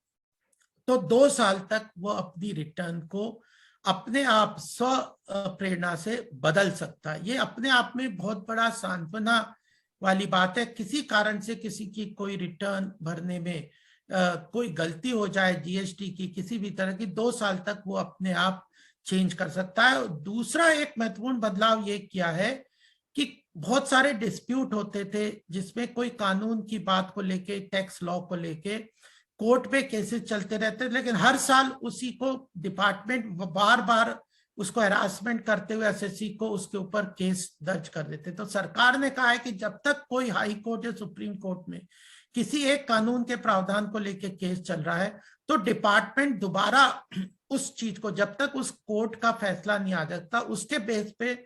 तो 2 साल तक वो अपनी रिटर्न को अपने आप स्व प्रेरणा से बदल सकता है। ये अपने आप में बहुत बड़ा सांत्वना वाली बात है। किसी कारण से किसी की कोई रिटर्न भरने में कोई गलती हो जाए जीएसटी की, किसी भी तरह की, 2 साल तक वो अपने आप चेंज कर सकता है। दूसरा एक महत्वपूर्ण बदलाव ये किया है कि बहुत सारे डिस्प्यूट होते थे जिसमें कोई कानून की बात को लेके, टैक्स लॉ को लेके कोर्ट में केसेस चलते रहते, लेकिन हर साल उसी को डिपार्टमेंट बार बार उसको हैरासमेंट करते हुए एसएससी को उसके ऊपर केस दर्ज कर देते। तो सरकार ने कहा है कि जब तक कोई हाई कोर्ट या सुप्रीम कोर्ट में किसी एक कानून के प्रावधान को लेकर केस चल रहा है तो डिपार्टमेंट दोबारा उस चीज को, जब तक उस कोर्ट का फैसला नहीं आ जाता, उसके बेस पे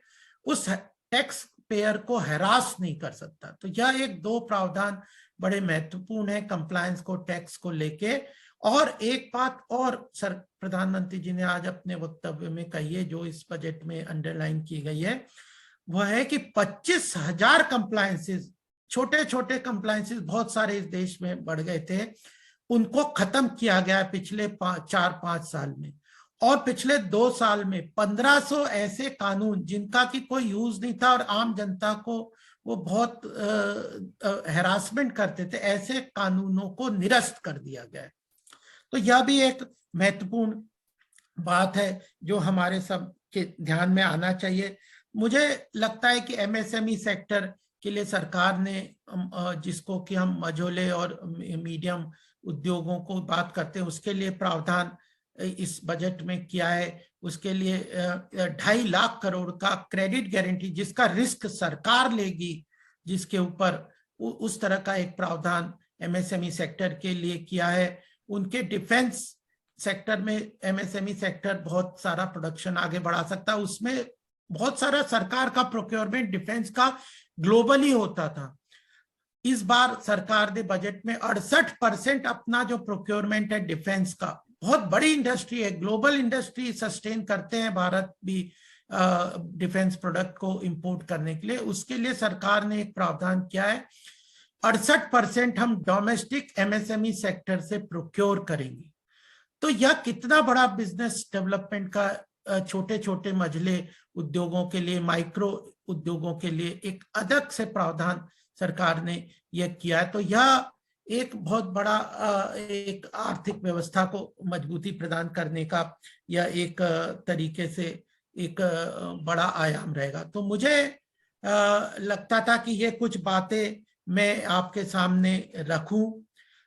उस टैक्स पेयर को हैरास नहीं कर सकता। तो यह एक दो प्रावधान बड़े महत्वपूर्ण है कंप्लायंस को, टैक्स को लेके। और एक बात और सर प्रधानमंत्री जी ने आज अपने वक्तव्य में कही है, जो इस बजट में अंडरलाइन की गई है, वह है कि 25,000 कंप्लायंसेस, छोटे छोटे कंप्लायंसेस बहुत सारे इस देश में बढ़ गए थे, उनको खत्म किया गया पिछले 4-5 साल में। और पिछले 2 साल में 1500 ऐसे कानून जिनका की कोई यूज नहीं था और आम जनता को वो बहुत हैरासमेंट करते थे, ऐसे कानूनों को निरस्त कर दिया गया। तो यह भी एक महत्वपूर्ण बात है जो हमारे सब के ध्यान में आना चाहिए। मुझे लगता है कि एमएसएमई सेक्टर के लिए सरकार ने, जिसको कि हम मझोले और मीडियम उद्योगों को बात करते हैं, उसके लिए प्रावधान इस बजट में किया है। उसके लिए 2.5 लाख करोड़ का क्रेडिट गारंटी, जिसका रिस्क सरकार लेगी, जिसके ऊपर उस तरह का एक प्रावधान एमएसएमई सेक्टर के लिए किया है। उनके डिफेंस सेक्टर में एमएसएमई सेक्टर बहुत सारा प्रोडक्शन आगे बढ़ा सकता है। उसमें बहुत सारा सरकार का प्रोक्योरमेंट डिफेंस का ग्लोबली होता था। इस बार सरकार ने बजट में 68% अपना जो प्रोक्योरमेंट है डिफेंस का, बहुत बड़ी इंडस्ट्री है, ग्लोबल इंडस्ट्री सस्टेन करते हैं भारत भी डिफेंस प्रोडक्ट को इंपोर्ट करने के लिए, उसके लिए सरकार ने एक प्रावधान किया है 68% हम डोमेस्टिक एमएसएमई सेक्टर से प्रोक्योर करेंगे। तो यह कितना बड़ा बिजनेस डेवलपमेंट का छोटे छोटे मझले उद्योगों के लिए, माइक्रो उद्योगों के लिए एक अलग से प्रावधान सरकार ने यह किया है। तो यह एक बहुत बड़ा एक आर्थिक व्यवस्था को मजबूती प्रदान करने का यह एक तरीके से एक बड़ा आयाम रहेगा। तो मुझे लगता था कि ये कुछ बातें मैं आपके सामने रखूं।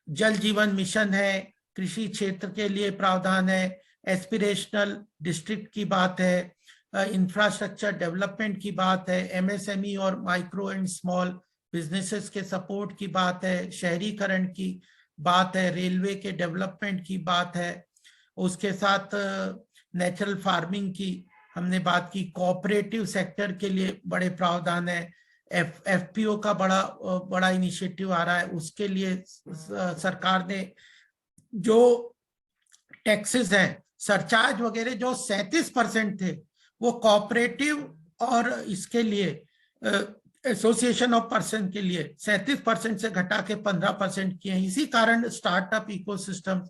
जल जीवन मिशन है, कृषि क्षेत्र के लिए प्रावधान है, एस्पिरेशनल डिस्ट्रिक्ट की बात है, इंफ्रास्ट्रक्चर डेवलपमेंट की बात है, एमएसएमई और माइक्रो एंड स्मॉल बिजनेसेस के सपोर्ट की बात है, शहरीकरण की बात है, रेलवे के डेवलपमेंट की बात है, उसके साथ नेचुरल फार्मिंग की हमने बात की, कोऑपरेटिव सेक्टर के लिए बड़े प्रावधान है, एफपीओ का बड़ा इनिशिएटिव आ रहा है, उसके लिए सरकार ने जो टैक्सेस हैं, सरचार्ज वगैरह जो 37% थे, वो कोऑपरेटिव और इसके लिए एसोसिएशन ऑफ पर्सन के लिए 37% से घटा के 15% किए हैं। इसी कारण स्टार्टअप इकोसिस्टम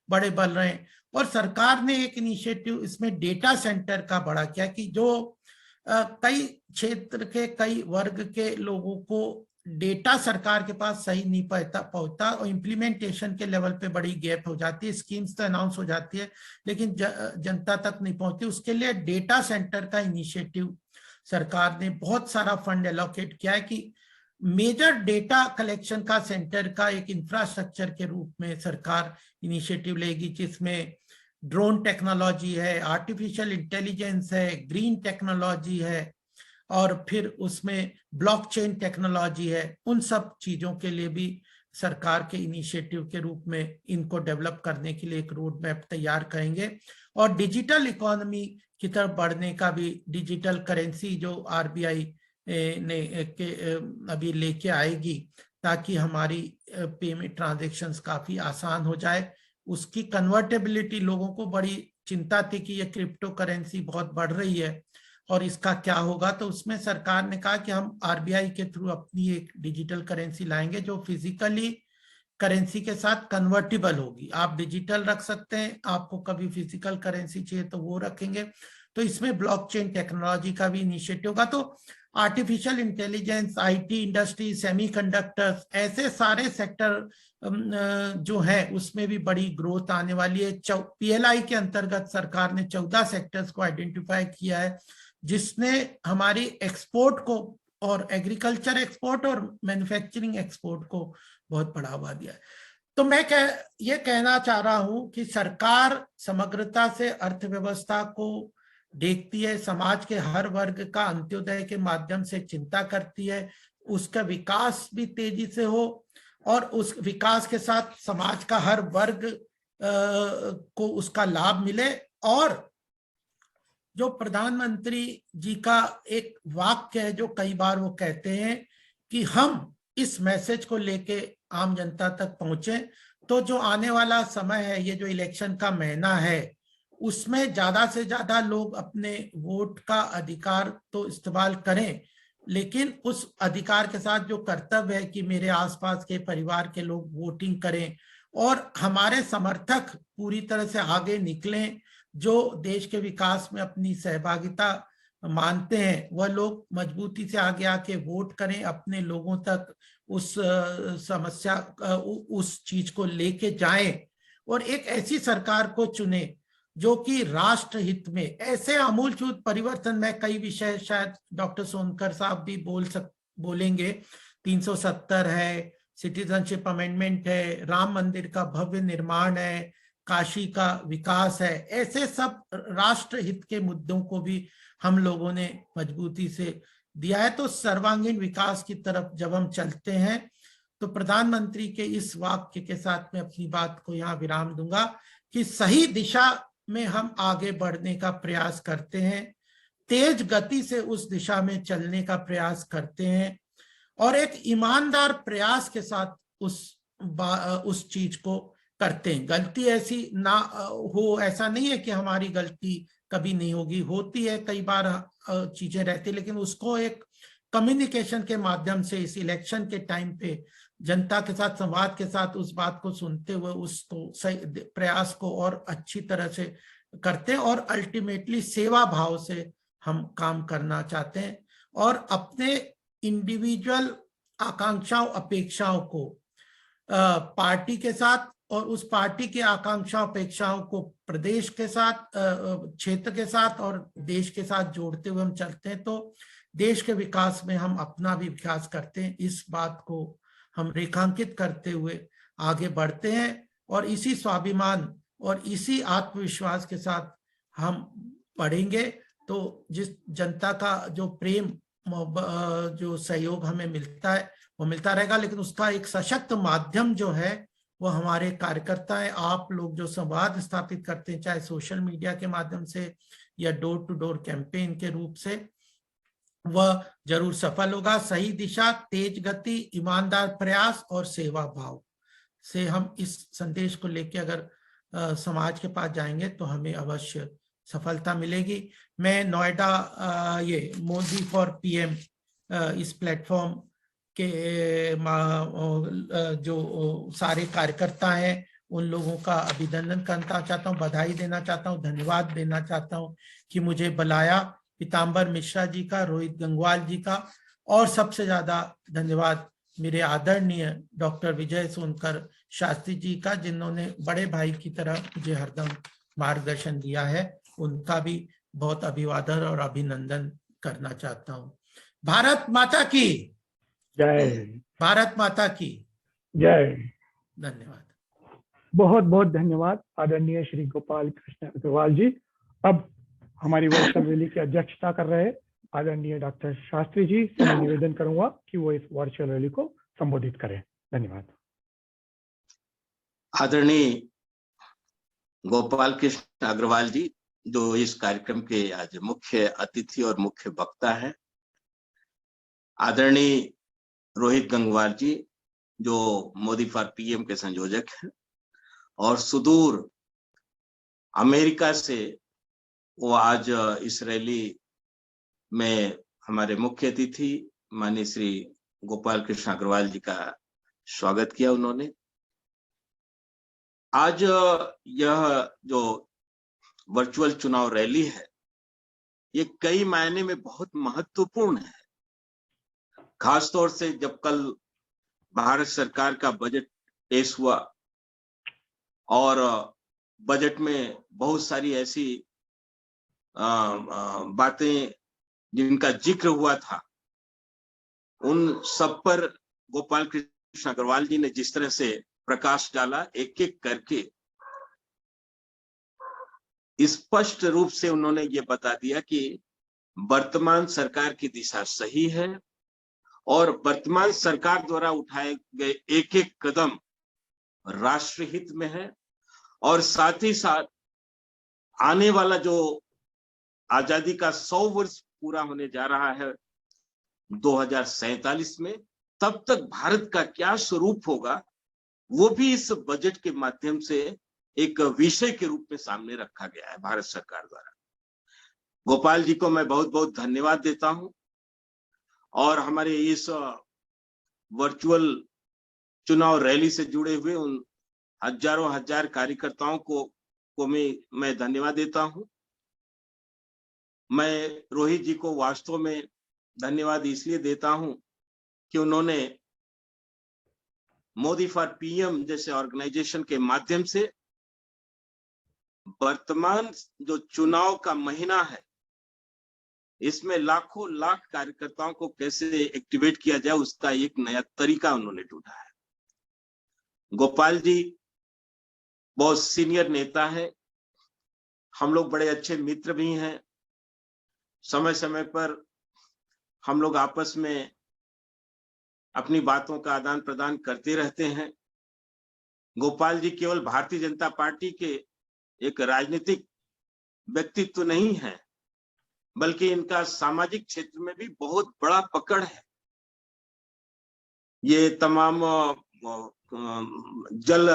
बड़े बढ़ रहे हैं। और सरकार ने एक इनिशिएटिव इसमें डेटा सेंटर का बड़ा किया कि जो कई क्षेत्र के कई वर्ग के लोगों को डेटा सरकार के पास सही नहीं पहुंचता और इम्प्लीमेंटेशन के लेवल पे बड़ी गैप हो जाती है। स्कीम्स तो अनाउंस हो जाती है लेकिन जनता तक नहीं पहुंचती। उसके लिए डेटा सेंटर का इनिशिएटिव सरकार ने बहुत सारा फंड एलोकेट किया है कि मेजर डेटा कलेक्शन का सेंटर का एक इंफ्रास्ट्रक्चर के रूप में सरकार इनिशिएटिव लेगी, जिसमें ड्रोन टेक्नोलॉजी है, आर्टिफिशियल इंटेलिजेंस है, ग्रीन टेक्नोलॉजी है और फिर उसमें ब्लॉकचेन टेक्नोलॉजी है। उन सब चीजों के लिए भी सरकार के इनिशिएटिव के रूप में इनको डेवलप करने के लिए एक रोड मैप तैयार करेंगे। और डिजिटल इकोनॉमी की तरफ बढ़ने का भी, डिजिटल करेंसी जो आरबीआई ने अभी लेके आएगी ताकि हमारी पेमेंट ट्रांजैक्शंस काफी आसान हो जाए, उसकी कन्वर्टेबिलिटी, लोगों को बड़ी चिंता थी कि ये क्रिप्टो करेंसी बहुत बढ़ रही है और इसका क्या होगा, तो उसमें सरकार ने कहा कि हम आरबीआई के थ्रू अपनी एक डिजिटल करेंसी लाएंगे जो फिजिकली करेंसी के साथ कन्वर्टिबल होगी। आप डिजिटल रख सकते हैं, आपको कभी फिजिकल करेंसी चाहिए तो वो रखेंगे। तो इसमें ब्लॉकचेन टेक्नोलॉजी का भी इनिशिएटिव होगा। तो artificial intelligence, IT industry, semiconductors, ऐसे सारे सेक्टर जो है उसमें भी बड़ी ग्रोथ आने वाली है। पीएलआई के अंतर्गत सरकार ने 14 सेक्टर्स को आइडेंटिफाई किया है जिसने हमारी एक्सपोर्ट को और एग्रीकल्चर एक्सपोर्ट और मैन्युफैक्चरिंग एक्सपोर्ट को बहुत बढ़ावा दिया है। तो मैं ये कहना चाह रहा हूं कि सरकार समग्रता से अर्थव्यवस्था को देखती है, समाज के हर वर्ग का अंत्योदय के माध्यम से चिंता करती है, उसका विकास भी तेजी से हो और उस विकास के साथ समाज का हर वर्ग को उसका लाभ मिले। और जो प्रधानमंत्री जी का एक वाक्य है जो कई बार वो कहते हैं कि हम इस मैसेज को लेके आम जनता तक पहुंचे, तो जो आने वाला समय है, ये जो इलेक्शन का महीना है, उसमें ज्यादा से ज्यादा लोग अपने वोट का अधिकार तो इस्तेमाल करें, लेकिन उस अधिकार के साथ जो कर्तव्य है कि मेरे आसपास के परिवार के लोग वोटिंग करें और हमारे समर्थक पूरी तरह से आगे निकलें, जो देश के विकास में अपनी सहभागिता मानते हैं, वह लोग मजबूती से आगे आके वोट करें, अपने लोगों तक उस समस्या उस चीज को लेके जाएं और एक ऐसी सरकार को चुने जो कि राष्ट्र हित में ऐसे आमूलचूल परिवर्तन में कई विषय शायद डॉक्टर सोनकर साहब भी बोलेंगे, 370 है, सिटीजनशिप अमेंडमेंट है, राम मंदिर का भव्य निर्माण है, काशी का विकास है, ऐसे सब राष्ट्र हित के मुद्दों को भी हम लोगों ने मजबूती से दिया है। तो सर्वांगीण विकास की तरफ जब हम चलते हैं तो प्रधानमंत्री के इस वाक्य के साथ मैं अपनी बात को यहाँ विराम दूंगा कि सही दिशा में हम आगे बढ़ने का प्रयास करते हैं, तेज गति से उस दिशा में चलने का प्रयास करते हैं और एक ईमानदार प्रयास के साथ उस चीज को करते हैं। गलती ऐसी ना हो, ऐसा नहीं है कि हमारी गलती कभी नहीं होगी, होती है, कई बार चीजें रहती, लेकिन उसको एक कम्युनिकेशन के माध्यम से इस इलेक्शन के टाइम पे जनता के साथ संवाद के साथ उस बात को सुनते हुए उसको सही प्रयास को और अच्छी तरह से करते हैं और अल्टीमेटली सेवा भाव से हम काम करना चाहते हैं और अपने इंडिविजुअल आकांक्षाओं अपेक्षाओं को पार्टी के साथ और उस पार्टी की आकांक्षाओं अपेक्षाओं को प्रदेश के साथ, क्षेत्र के साथ और देश के साथ जोड़ते हुए हम चलते हैं तो देश के विकास में हम अपना भी विकास करते हैं। इस बात को हम रेखांकित करते हुए आगे बढ़ते हैं और इसी स्वाभिमान और इसी आत्मविश्वास के साथ हम बढ़ेंगे तो जिस जनता का जो प्रेम जो सहयोग हमें मिलता है वो मिलता रहेगा, लेकिन उसका एक सशक्त माध्यम जो है वो हमारे कार्यकर्ता है, आप लोग जो संवाद स्थापित करते हैं, चाहे सोशल मीडिया के माध्यम से या डोर टू डोर कैंपेन के रूप से, वह जरूर सफल होगा। सही दिशा, तेज गति, ईमानदार प्रयास और सेवा भाव से हम इस संदेश को लेकर अगर समाज के पास जाएंगे तो हमें अवश्य सफलता मिलेगी। मैं नोएडा ये मोदी फॉर पीएम इस प्लेटफॉर्म के जो सारे कार्यकर्ता हैं उन लोगों का अभिनंदन करना चाहता हूँ, बधाई देना चाहता हूँ, धन्यवाद देना चाहता हूँ कि मुझे बुलाया। पीताम्बर मिश्रा जी का, रोहित गंगवाल जी का और सबसे ज्यादा धन्यवाद मेरे आदरणीय डॉक्टर विजय सोनकर शास्त्री जी का, जिन्होंने बड़े भाई की तरह मुझे हरदम मार्गदर्शन दिया है। उनका भी बहुत अभिवादन और अभिनंदन करना चाहता हूँ। भारत माता की जय। भारत माता की जय। धन्यवाद। बहुत बहुत धन्यवाद आदरणीय श्री गोपाल कृष्ण अग्रवाल जी। अब हमारी वर्चुअल रैली की अध्यक्षता कर रहे आदरणीय डॉक्टर शास्त्री जी से मैं निवेदन करूंगा कि वो इस वर्चुअल रैली को संबोधित करें। धन्यवाद। आदरणीय गोपाल कृष्ण अग्रवाल जी जो इस कार्यक्रम के आज मुख्य अतिथि और मुख्य वक्ता है, आदरणीय रोहित गंगवाल जी जो मोदी फॉर पीएम के संयोजक हैं और सुदूर अमेरिका से वो आज इस रैली में हमारे मुख्य अतिथि माननीय श्री गोपाल कृष्ण अग्रवाल जी का स्वागत किया उन्होंने। आज यह जो वर्चुअल चुनाव रैली है ये कई मायने में बहुत महत्वपूर्ण है, खासतौर से जब कल भारत सरकार का बजट पेश हुआ और बजट में बहुत सारी ऐसी बातें जिनका जिक्र हुआ था, उन सब पर गोपाल कृष्ण अग्रवाल जी ने जिस तरह से प्रकाश डाला, एक एक करके स्पष्ट रूप से उन्होंने ये बता दिया कि वर्तमान सरकार की दिशा सही है और वर्तमान सरकार द्वारा उठाए गए एक एक कदम राष्ट्रहित में है और साथ ही साथ आने वाला जो आजादी का 100 वर्ष पूरा होने जा रहा है 2047 में, तब तक भारत का क्या स्वरूप होगा वो भी इस बजट के माध्यम से एक विषय के रूप में सामने रखा गया है भारत सरकार द्वारा। गोपाल जी को मैं बहुत बहुत धन्यवाद देता हूं और हमारे इस वर्चुअल चुनाव रैली से जुड़े हुए उन हजारों हजार कार्यकर्ताओं को मैं धन्यवाद देता हूं। मैं रोहित जी को वास्तव में धन्यवाद इसलिए देता हूं कि उन्होंने मोदी फॉर पीएम जैसे ऑर्गेनाइजेशन के माध्यम से वर्तमान जो चुनाव का महीना है इसमें लाखों लाख कार्यकर्ताओं को कैसे एक्टिवेट किया जाए उसका एक नया तरीका उन्होंने ढूंढा है। गोपाल जी बहुत सीनियर नेता है, हम लोग बड़े अच्छे मित्र भी हैं। समय समय पर हम लोग आपस में अपनी बातों का आदान प्रदान करते रहते हैं। गोपाल जी केवल भारतीय जनता पार्टी के एक राजनीतिक व्यक्तित्व नहीं है, बल्कि इनका सामाजिक क्षेत्र में भी बहुत बड़ा पकड़ है। ये तमाम जल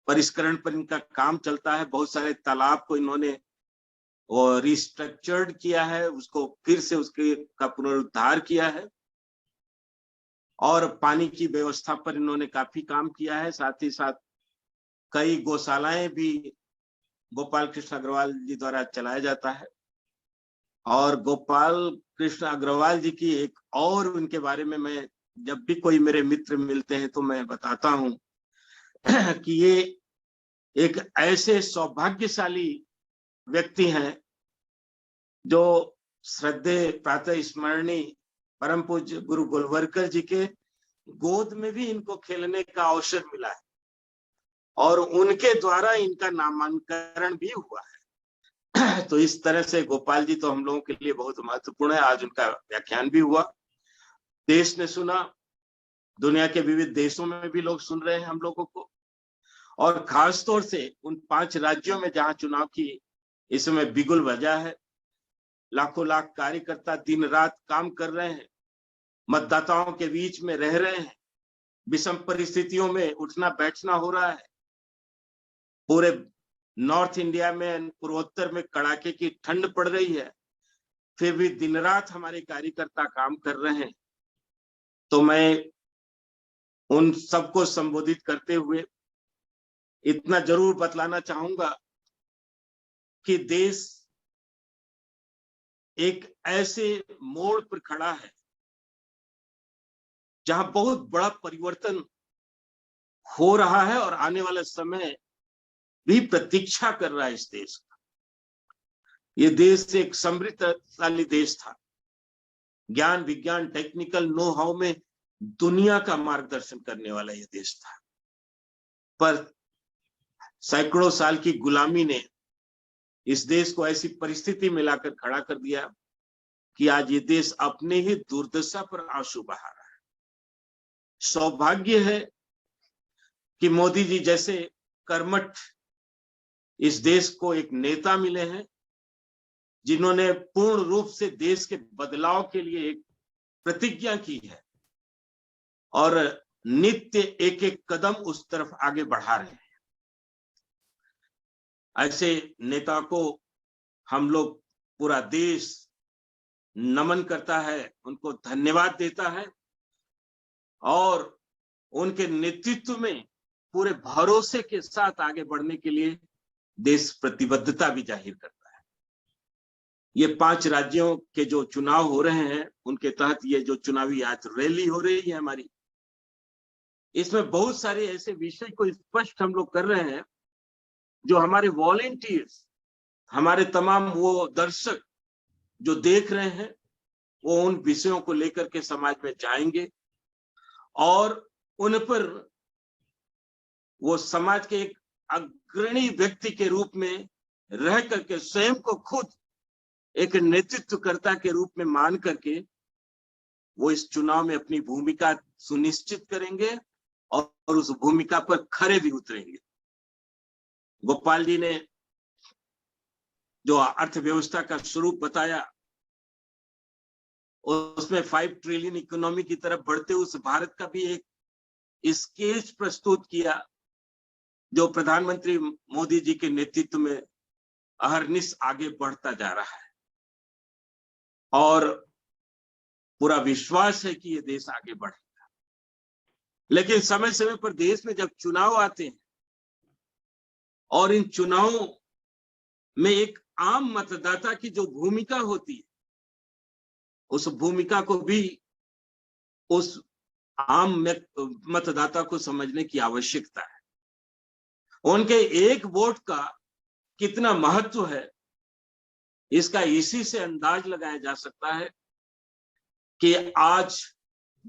परिष्करण पर इनका काम चलता है। बहुत सारे तालाब को इन्होंने रिस्ट्रक्चर्ड किया है, उसको फिर से उसके का पुनरुद्धार किया है और पानी की व्यवस्था पर इन्होंने काफी काम किया है। साथ ही साथ कई गौशालाएं भी गोपाल कृष्ण अग्रवाल जी द्वारा चलाया जाता है। और गोपाल कृष्ण अग्रवाल जी की एक और उनके बारे में मैं जब भी कोई मेरे मित्र मिलते हैं तो मैं बताता हूं कि ये एक ऐसे सौभाग्यशाली व्यक्ति हैं जो श्रद्धेय प्रातः स्मरणीय परम पूज्य गुरु गोलवलकर जी के गोद में भी इनको खेलने का अवसर मिला है और उनके द्वारा इनका नामांकन भी हुआ है। तो इस तरह से गोपाल जी तो हम लोगों के लिए बहुत महत्वपूर्ण है। आज उनका व्याख्यान भी हुआ, देश ने सुना, दुनिया के विविध देशों में भी लोग सुन रहे हैं हम लोगों को। और खास तौर से उन 5 राज्यों में जहां चुनाव की इस समय बिगुल बजा है, लाखों लाख कार्यकर्ता दिन रात काम कर रहे हैं, मतदाताओं के बीच में रह रहे हैं, विषम परिस्थितियों में उठना बैठना हो रहा है। पूरे नॉर्थ इंडिया में, पूर्वोत्तर में कड़ाके की ठंड पड़ रही है, फिर भी दिन रात हमारे कार्यकर्ता काम कर रहे हैं। तो मैं उन सबको संबोधित करते हुए इतना जरूर बतलाना चाहूंगा कि देश एक ऐसे मोड़ पर खड़ा है जहां बहुत बड़ा परिवर्तन हो रहा है और आने वाला समय भी प्रतीक्षा कर रहा है इस देश का। ये देश एक समृद्धशाली देश था, ज्ञान विज्ञान टेक्निकल नो हाउ में दुनिया का मार्गदर्शन करने वाला ये देश था, पर सैकड़ों साल की गुलामी ने इस देश को ऐसी परिस्थिति में लाकर खड़ा कर दिया कि आज ये देश अपने ही दुर्दशा पर आंसू बहा रहा है। सौभाग्य है कि मोदी जी जैसे कर्मठ इस देश को एक नेता मिले हैं जिन्होंने पूर्ण रूप से देश के बदलाव के लिए एक प्रतिज्ञा की है और नित्य एक एक कदम उस तरफ आगे बढ़ा रहे हैं। ऐसे नेता को हम लोग, पूरा देश नमन करता है, उनको धन्यवाद देता है और उनके नेतृत्व में पूरे भरोसे के साथ आगे बढ़ने के लिए देश प्रतिबद्धता भी जाहिर करता है। ये 5 राज्यों के जो चुनाव हो रहे हैं उनके तहत ये जो चुनावी आज रैली हो रही है हमारी, इसमें बहुत सारे ऐसे विषय को स्पष्ट हम लोग कर रहे हैं जो हमारे वॉलेंटियर्स, हमारे तमाम वो दर्शक जो देख रहे हैं वो उन विषयों को लेकर के समाज में जाएंगे और उन पर वो समाज के एक अग्रणी व्यक्ति के रूप में रह करके स्वयं को खुद एक नेतृत्वकर्ता के रूप में मान करके वो इस चुनाव में अपनी भूमिका सुनिश्चित करेंगे और उस भूमिका पर खरे भी उतरेंगे। गोपाल जी ने जो अर्थव्यवस्था का स्वरूप बताया, उसमें 5 ट्रिलियन इकोनॉमी की तरफ बढ़ते उस भारत का भी एक स्केच प्रस्तुत किया, जो प्रधानमंत्री मोदी जी के नेतृत्व में अहरनिश आगे बढ़ता जा रहा है। और पूरा विश्वास है कि ये देश आगे बढ़ेगा। लेकिन समय समय पर देश में जब चुनाव आते हैं और इन चुनावों में एक आम मतदाता की जो भूमिका होती है, उस भूमिका को भी उस आम मतदाता को समझने की आवश्यकता है। उनके एक वोट का कितना महत्व है, इसका इसी से अंदाज लगाया जा सकता है कि आज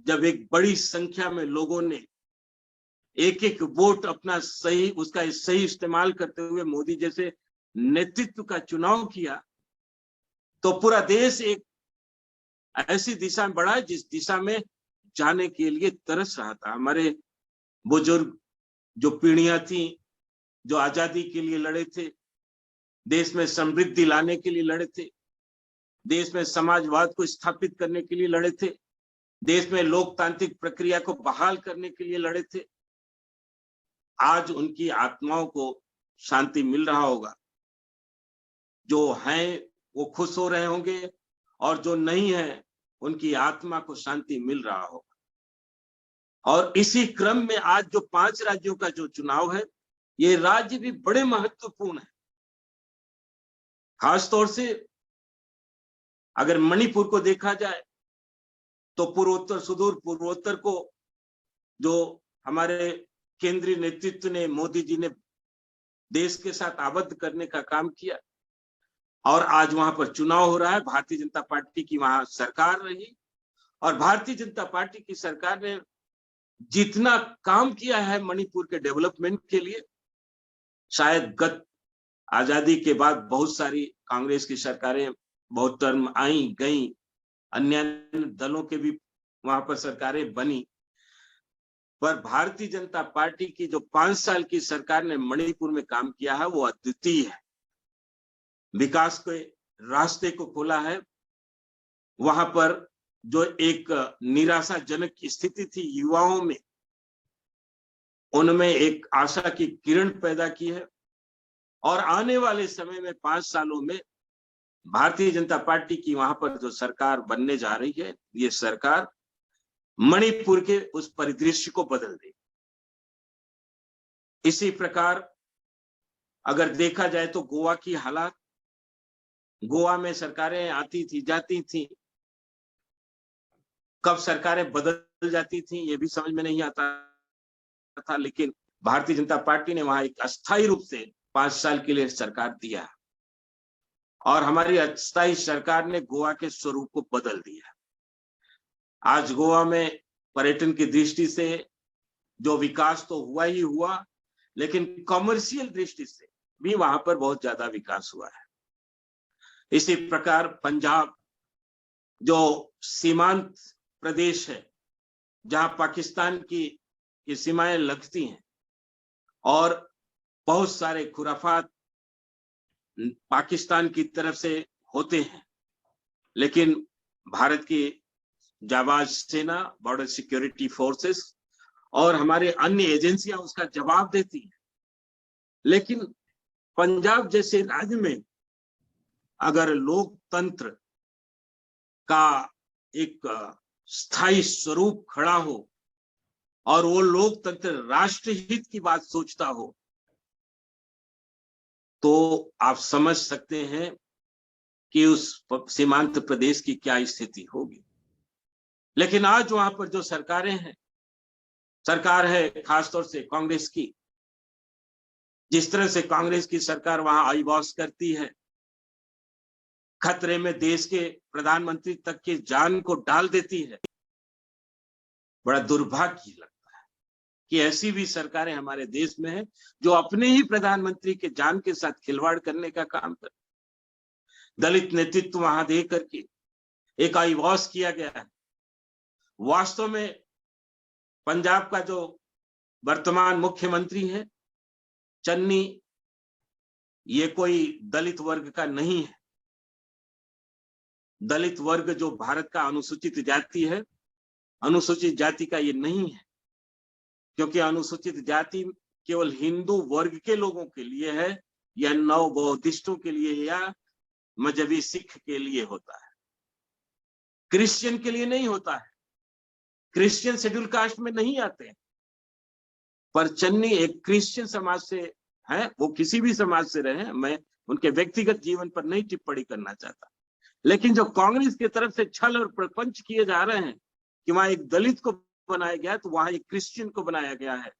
जब एक बड़ी संख्या में लोगों ने एक एक वोट अपना उसका सही इस्तेमाल करते हुए मोदी जैसे नेतृत्व का चुनाव किया, तो पूरा देश एक ऐसी दिशा में बढ़ा जिस दिशा में जाने के लिए तरस रहा था। हमारे बुजुर्ग जो पीढ़ियां थी, जो आजादी के लिए लड़े थे, देश में समृद्धि लाने के लिए लड़े थे, देश में समाजवाद को स्थापित करने के लिए लड़े थे, देश में लोकतांत्रिक प्रक्रिया को बहाल करने के लिए लड़े थे, आज उनकी आत्माओं को शांति मिल रहा होगा। जो हैं वो खुश हो रहे होंगे और जो नहीं है उनकी आत्मा को शांति मिल रहा होगा। और इसी क्रम में आज जो 5 राज्यों का जो चुनाव है, ये राज्य भी बड़े महत्वपूर्ण है। खासतौर से अगर मणिपुर को देखा जाए तो पूर्वोत्तर, सुदूर पूर्वोत्तर को जो हमारे केंद्रीय नेतृत्व ने, मोदी जी ने देश के साथ आबद्ध करने का काम किया और आज वहां पर चुनाव हो रहा है। भारतीय जनता पार्टी की वहां सरकार रही और भारतीय जनता पार्टी की सरकार ने जितना काम किया है मणिपुर के डेवलपमेंट के लिए, शायद गत आजादी के बाद बहुत सारी कांग्रेस की सरकारें बहुत टर्म आई गई, अन्य दलों के भी वहां पर सरकारें बनी, पर भारतीय जनता पार्टी की जो 5 साल की सरकार ने मणिपुर में काम किया है वो अद्वितीय है। विकास के रास्ते को खोला है। वहां पर जो एक निराशाजनक स्थिति थी युवाओं में, उनमें एक आशा की किरण पैदा की है और आने वाले समय में 5 सालों में भारतीय जनता पार्टी की वहां पर जो सरकार बनने जा रही है, ये सरकार मणिपुर के उस परिदृश्य को बदल देगी। इसी प्रकार अगर देखा जाए तो गोवा की हालात, गोवा में सरकारें आती थी जाती थी, कब सरकारें बदल जाती थी ये भी समझ में नहीं आता था, लेकिन भारतीय जनता पार्टी ने वहां एक अस्थायी रूप से 5 साल के लिए सरकार दिया और हमारी अस्थायी सरकार ने गोवा के स्वरूप को बदल दिया। आज गोवा में पर्यटन की दृष्टि से जो विकास तो हुआ ही हुआ, लेकिन कमर्शियल दृष्टि से भी वहां पर बहुत ज्यादा विकास हुआ है। इसी प्रकार पंजाब जो सीमांत प्रदेश है, जहां पाकिस्तान की सीमाएं लगती हैं और बहुत सारे खुराफात पाकिस्तान की तरफ से होते हैं, लेकिन भारत की जाबाज सेना, बॉर्डर सिक्योरिटी फोर्सेस और हमारे अन्य एजेंसियां उसका जवाब देती हैं। लेकिन पंजाब जैसे राज्य में अगर लोकतंत्र का एक स्थायी स्वरूप खड़ा हो और वो लोकतंत्र राष्ट्रहित की बात सोचता हो, तो आप समझ सकते हैं कि उस सीमांत प्रदेश की क्या स्थिति होगी। लेकिन आज वहां पर जो सरकारें हैं, सरकार है खासतौर से कांग्रेस की, जिस तरह से कांग्रेस की सरकार वहां आई वॉश करती है, खतरे में देश के प्रधानमंत्री तक की जान को डाल देती है, बड़ा दुर्भाग्य लगता है कि ऐसी भी सरकारें हमारे देश में हैं जो अपने ही प्रधानमंत्री के जान के साथ खिलवाड़ करने का काम कर। दलित नेतृत्व वहां दे करके एक आई वॉश किया गया है वास्तव में पंजाब का जो वर्तमान मुख्यमंत्री है चन्नी, ये कोई दलित वर्ग का नहीं है। दलित वर्ग जो भारत का अनुसूचित जाति है, अनुसूचित जाति का ये नहीं है, क्योंकि अनुसूचित जाति केवल हिंदू वर्ग के लोगों के लिए है, या नव बौद्धिस्टों के लिए, या मजहबी सिख के लिए होता है, क्रिश्चियन के लिए नहीं होता है। क्रिश्चियन शेड्यूल कास्ट में नहीं आते हैं। पर चन्नी एक क्रिश्चियन समाज से है, वो किसी भी समाज से रहे, मैं उनके व्यक्तिगत जीवन पर नहीं टिप्पणी करना चाहता, लेकिन जो कांग्रेस की तरफ से छल और प्रपंच किए जा रहे हैं कि वहां एक दलित को बनाया गया तो वहां एक क्रिश्चियन को बनाया गया है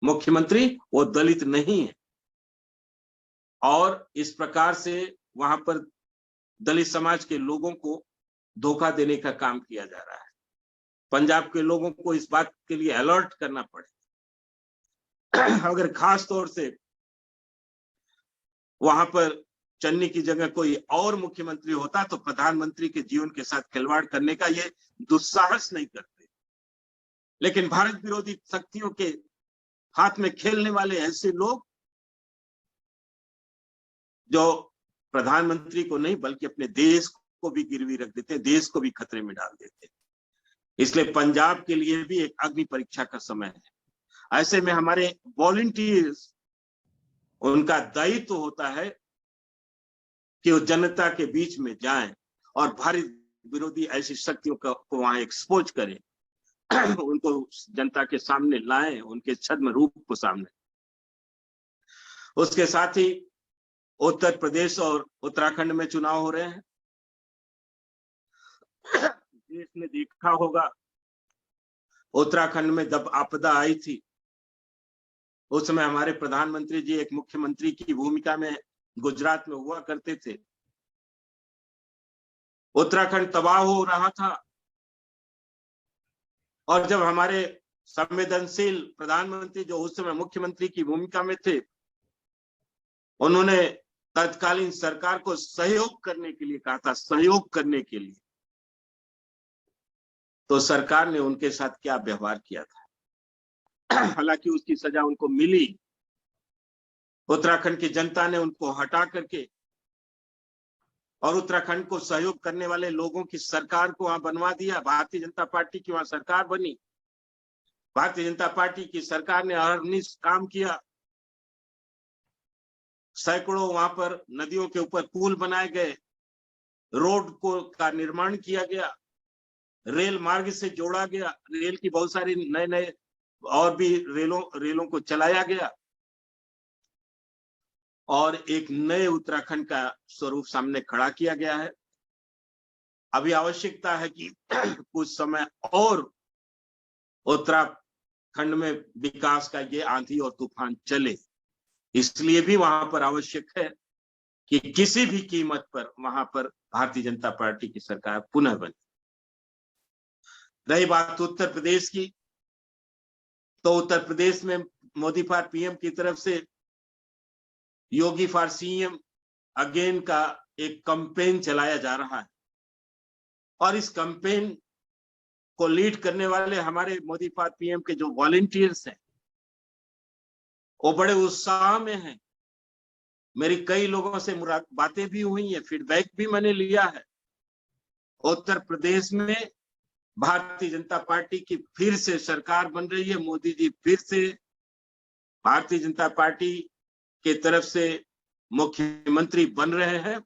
मुख्यमंत्री, वो दलित नहीं है। और इस प्रकार से वहां पर दलित समाज के लोगों को धोखा देने का काम किया जा रहा है। पंजाब के लोगों को इस बात के लिए अलर्ट करना पड़े। अगर खास तौर से वहां पर चन्नी की जगह कोई और मुख्यमंत्री होता तो प्रधानमंत्री के जीवन के साथ खिलवाड़ करने का ये दुस्साहस नहीं करते। लेकिन भारत विरोधी शक्तियों के हाथ में खेलने वाले ऐसे लोग जो प्रधानमंत्री को नहीं बल्कि अपने देश को भी गिरवी रख देते हैं, देश को भी खतरे में डाल देते हैं। इसलिए पंजाब के लिए भी एक अग्नि परीक्षा का समय है। ऐसे में हमारे वॉलंटियर्स, उनका दायित्व होता है कि वो जनता के बीच में जाएं और भारत विरोधी ऐसी शक्तियों को वहां एक्सपोज करें, उनको जनता के सामने लाएं, उनके छद्म रूप को सामने। उसके साथ ही उत्तर प्रदेश और उत्तराखंड में चुनाव हो रहे हैं। देश ने देखा होगा उत्तराखंड में जब आपदा आई थी उस समय हमारे प्रधानमंत्री जी एक मुख्यमंत्री की भूमिका में गुजरात में हुआ करते थे। उत्तराखंड तबाह हो रहा था और जब हमारे संवेदनशील प्रधानमंत्री जो उस समय मुख्यमंत्री की भूमिका में थे, उन्होंने तत्कालीन सरकार को सहयोग करने के लिए कहा था, सहयोग करने के लिए। तो सरकार ने उनके साथ क्या व्यवहार किया था? हालांकि उसकी सजा उनको मिली। उत्तराखंड की जनता ने उनको हटा करके और उत्तराखंड को सहयोग करने वाले लोगों की सरकार को वहां बनवा दिया। भारतीय जनता पार्टी की वहां सरकार बनी। भारतीय जनता पार्टी की सरकार ने अहर्निश काम किया। सैकड़ों वहां पर नदियों के ऊपर पुल बनाए गए, रोड का निर्माण किया गया, रेल मार्ग से जोड़ा गया, रेल की बहुत सारी नए और भी रेलों को चलाया गया और एक नए उत्तराखंड का स्वरूप सामने खड़ा किया गया है। अभी आवश्यकता है कि कुछ समय और उत्तराखंड में विकास का ये आंधी और तूफान चले, इसलिए भी वहां पर आवश्यक है कि किसी भी कीमत पर वहां पर भारतीय जनता पार्टी की सरकार पुनः बने। रही बात उत्तर प्रदेश की, तो उत्तर प्रदेश में मोदी फॉर पीएम की तरफ से योगी फॉर सीएम अगेन का एक कैंपेन चलाया जा रहा है और इस कैंपेन को लीड करने वाले हमारे मोदी फॉर पीएम के जो वॉलंटियर्स हैं वो बड़े उत्साह में हैं। मेरी कई लोगों से बातें भी हुई है, फीडबैक भी मैंने लिया है। उत्तर प्रदेश में भारतीय जनता पार्टी की फिर से सरकार बन रही है। मोदी जी फिर से भारतीय जनता पार्टी के तरफ से मुख्यमंत्री बन रहे हैं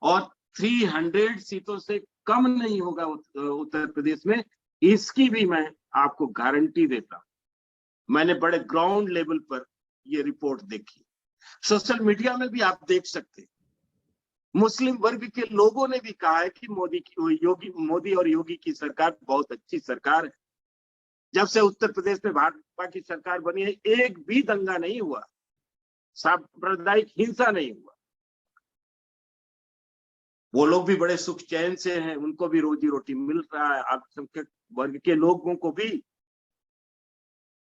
और 300 सीटों से कम नहीं होगा उत्तर प्रदेश में, इसकी भी मैं आपको गारंटी देता हूं। मैंने बड़े ग्राउंड लेवल पर ये रिपोर्ट देखी, सोशल मीडिया में भी आप देख सकते हैं। मुस्लिम वर्ग के लोगों ने भी कहा है कि मोदी और योगी की सरकार बहुत अच्छी सरकार है। जब से उत्तर प्रदेश में भाजपा की सरकार बनी है एक भी दंगा नहीं हुआ, सांप्रदायिक हिंसा नहीं हुआ। वो लोग भी बड़े सुख चैन से हैं, उनको भी रोजी रोटी मिल रहा है। अल्पसंख्यक वर्ग के लोगों को भी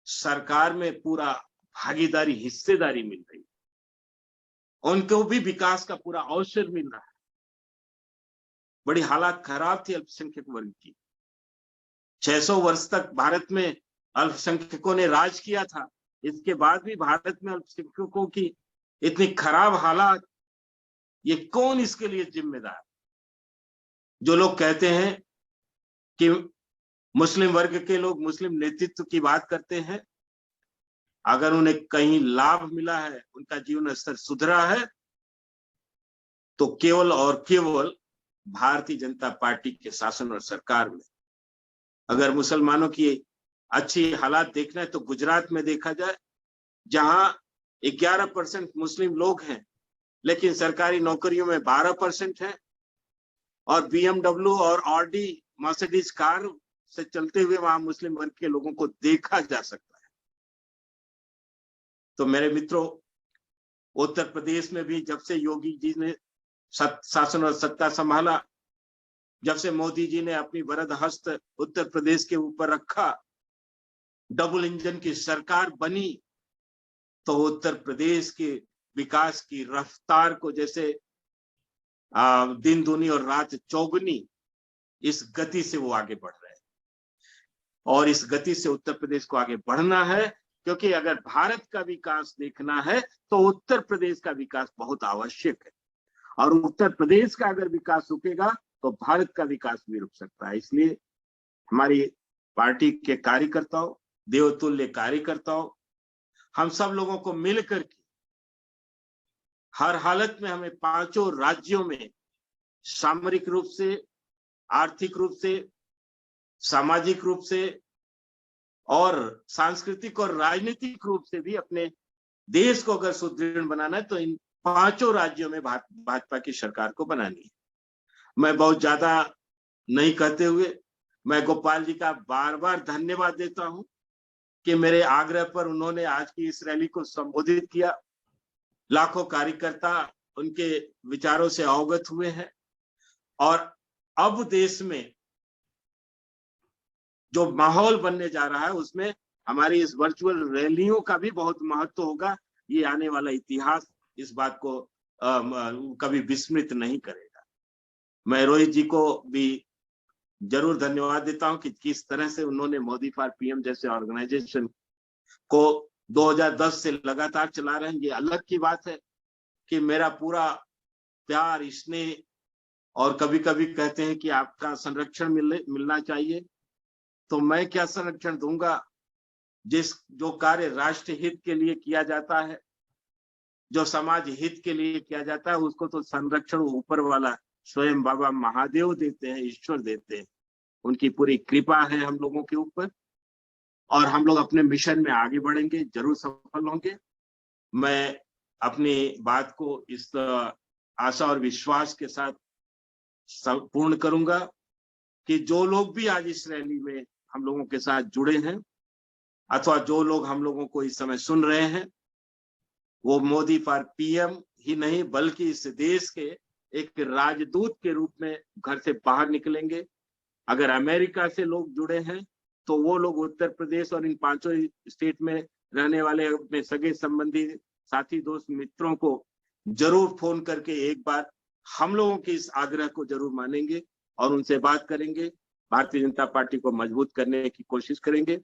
सरकार में पूरा भागीदारी, हिस्सेदारी मिल रही है, उनको भी विकास का पूरा अवसर मिल रहा है। बड़ी हालात खराब थी अल्पसंख्यक वर्ग की, 600 वर्ष तक भारत में अल्पसंख्यकों ने राज किया था, इसके बाद भी भारत में अल्पसंख्यकों की इतनी खराब हालात, ये कौन इसके लिए जिम्मेदार? जो लोग कहते हैं कि मुस्लिम वर्ग के लोग मुस्लिम नेतृत्व की बात करते हैं, अगर उन्हें कहीं लाभ मिला है, उनका जीवन स्तर सुधरा है, तो केवल और केवल भारतीय जनता पार्टी के शासन और सरकार में। अगर मुसलमानों की अच्छी हालात देखना है तो गुजरात में देखा जाए, जहां 11% मुस्लिम लोग हैं, लेकिन सरकारी नौकरियों में 12% है, और BMW और ऑडी मर्सिडीज कार से चलते हुए वहां मुस्लिम वर्ग के लोगों को देखा जा सकता है। तो मेरे मित्रों, उत्तर प्रदेश में भी जब से योगी जी ने शासन और सत्ता संभाला, जब से मोदी जी ने अपनी वरद हस्त उत्तर प्रदेश के ऊपर रखा, डबल इंजन की सरकार बनी, तो उत्तर प्रदेश के विकास की रफ्तार को जैसे दिन दूनी और रात चौगुनी, इस गति से वो आगे बढ़ रहे हैं। और इस गति से उत्तर प्रदेश को आगे बढ़ना है, क्योंकि अगर भारत का विकास देखना है तो उत्तर प्रदेश का विकास बहुत आवश्यक है, और उत्तर प्रदेश का अगर विकास रुकेगा तो भारत का विकास भी रुक सकता है। इसलिए हमारी पार्टी के कार्यकर्ताओं, देवतुल्य कार्यकर्ताओं, हम सब लोगों को मिलकर के हर हालत में हमें पांचों राज्यों में सामरिक रूप से, आर्थिक रूप से, सामाजिक रूप से और सांस्कृतिक और राजनीतिक रूप से भी अपने देश को अगर सुदृढ़ बनाना है तो इन पांचों राज्यों में भाजपा की सरकार को बनानी है। मैं बहुत ज्यादा नहीं कहते हुए मैं गोपाल जी का बार बार धन्यवाद देता हूं कि मेरे आग्रह पर उन्होंने आज की इस रैली को संबोधित किया। लाखों कार्यकर्ता उनके विचारों से अवगत हुए हैं, और अब देश में जो माहौल बनने जा रहा है उसमें हमारी इस वर्चुअल रैलियों का भी बहुत महत्व होगा। ये आने वाला इतिहास इस बात को कभी विस्मृत नहीं करेगा। मैं रोहित जी को भी जरूर धन्यवाद देता हूं कि किस तरह से उन्होंने मोदी फॉर पीएम जैसे ऑर्गेनाइजेशन को 2010 से लगातार चला रहे हैं। ये अलग की बात है कि मेरा पूरा प्यार, स्नेह, और कभी कभी कहते हैं कि आपका संरक्षण मिलना चाहिए, तो मैं क्या संरक्षण दूंगा? जो कार्य राष्ट्र हित के लिए किया जाता है, जो समाज हित के लिए किया जाता है, उसको तो संरक्षण ऊपर वाला स्वयं बाबा महादेव देते हैं, ईश्वर देते हैं। उनकी पूरी कृपा है हम लोगों के ऊपर, और हम लोग अपने मिशन में आगे बढ़ेंगे, जरूर सफल होंगे। मैं अपनी बात को इस आशा और विश्वास के साथ पूर्ण करूंगा कि जो लोग भी आज इस रैली में हम लोगों के साथ जुड़े हैं, अथवा जो लोग हम लोगों को इस समय सुन रहे हैं, वो मोदी फॉर पीएम ही नहीं बल्कि इस देश के एक राजदूत के रूप में घर से बाहर निकलेंगे। अगर अमेरिका से लोग जुड़े हैं तो वो लोग उत्तर प्रदेश और इन पांचों स्टेट में रहने वाले अपने सगे संबंधी, साथी, दोस्त, मित्रों को जरूर फोन करके एक बार हम लोगों के इस आग्रह को जरूर मानेंगे और उनसे बात करेंगे, भारतीय जनता पार्टी को मजबूत करने की कोशिश करेंगे।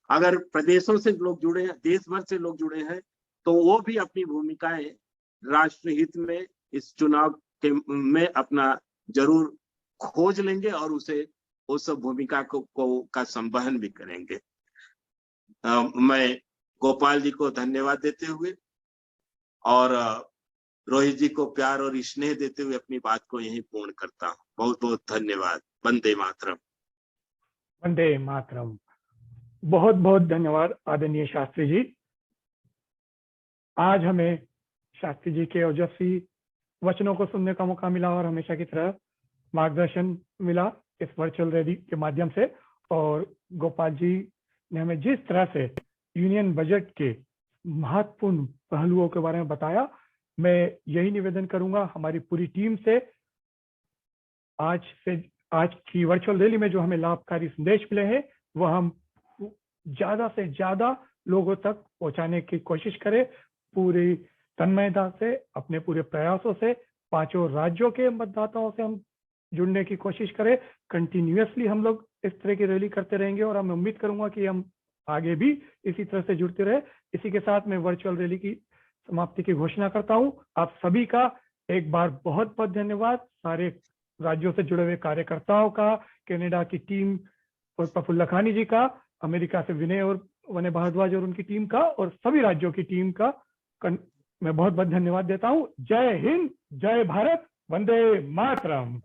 अगर प्रदेशों से लोग जुड़े हैं, देश भर से लोग जुड़े हैं, तो वो भी अपनी भूमिकाएं राष्ट्रहित में इस चुनाव में अपना जरूर खोज लेंगे और उस भूमिका का संवहन भी करेंगे। मैं गोपाल जी को धन्यवाद देते हुए और रोहित जी को प्यार और स्नेह देते हुए अपनी बात को यहीं पूर्ण करता हूँ। बहुत बहुत धन्यवाद। वंदे मातरम। वंदे मातरम। बहुत बहुत धन्यवाद आदरणीय शास्त्री जी। आज हमें शास्त्री जी के ओजस्वी वचनों को सुनने का मौका मिला और हमेशा की तरह मार्गदर्शन मिला इस वर्चुअल रैली के माध्यम से। और गोपाल जी ने हमें जिस तरह से यूनियन बजट के महत्वपूर्ण पहलुओं के बारे में बताया, मैं यही निवेदन करूंगा हमारी पूरी टीम से, आज की वर्चुअल रैली में जो हमें लाभकारी संदेश मिले हैं वह हम ज्यादा से ज्यादा लोगों तक पहुंचाने की कोशिश करें, पूरी तन्मयता से, अपने पूरे प्रयासों से। पांचों राज्यों के मतदाताओं से हम जुड़ने की कोशिश करें। कंटिन्यूअसली हम लोग इस तरह की रैली करते रहेंगे और मैं उम्मीद करूंगा कि हम आगे भी इसी तरह से जुड़ते रहे। इसी के साथ मैं वर्चुअल रैली की समाप्ति की घोषणा करता हूं। आप सभी का एक बार बहुत बहुत धन्यवाद। सारे राज्यों से जुड़े हुए कार्यकर्ताओं का, कनाडा की टीम और प्रफुल्ल लखानी जी का, अमेरिका से विनय और वने भारद्वाज और उनकी टीम का, और सभी राज्यों की टीम का मैं बहुत बहुत धन्यवाद देता हूं। जय हिंद, जय भारत, वंदे मातरम।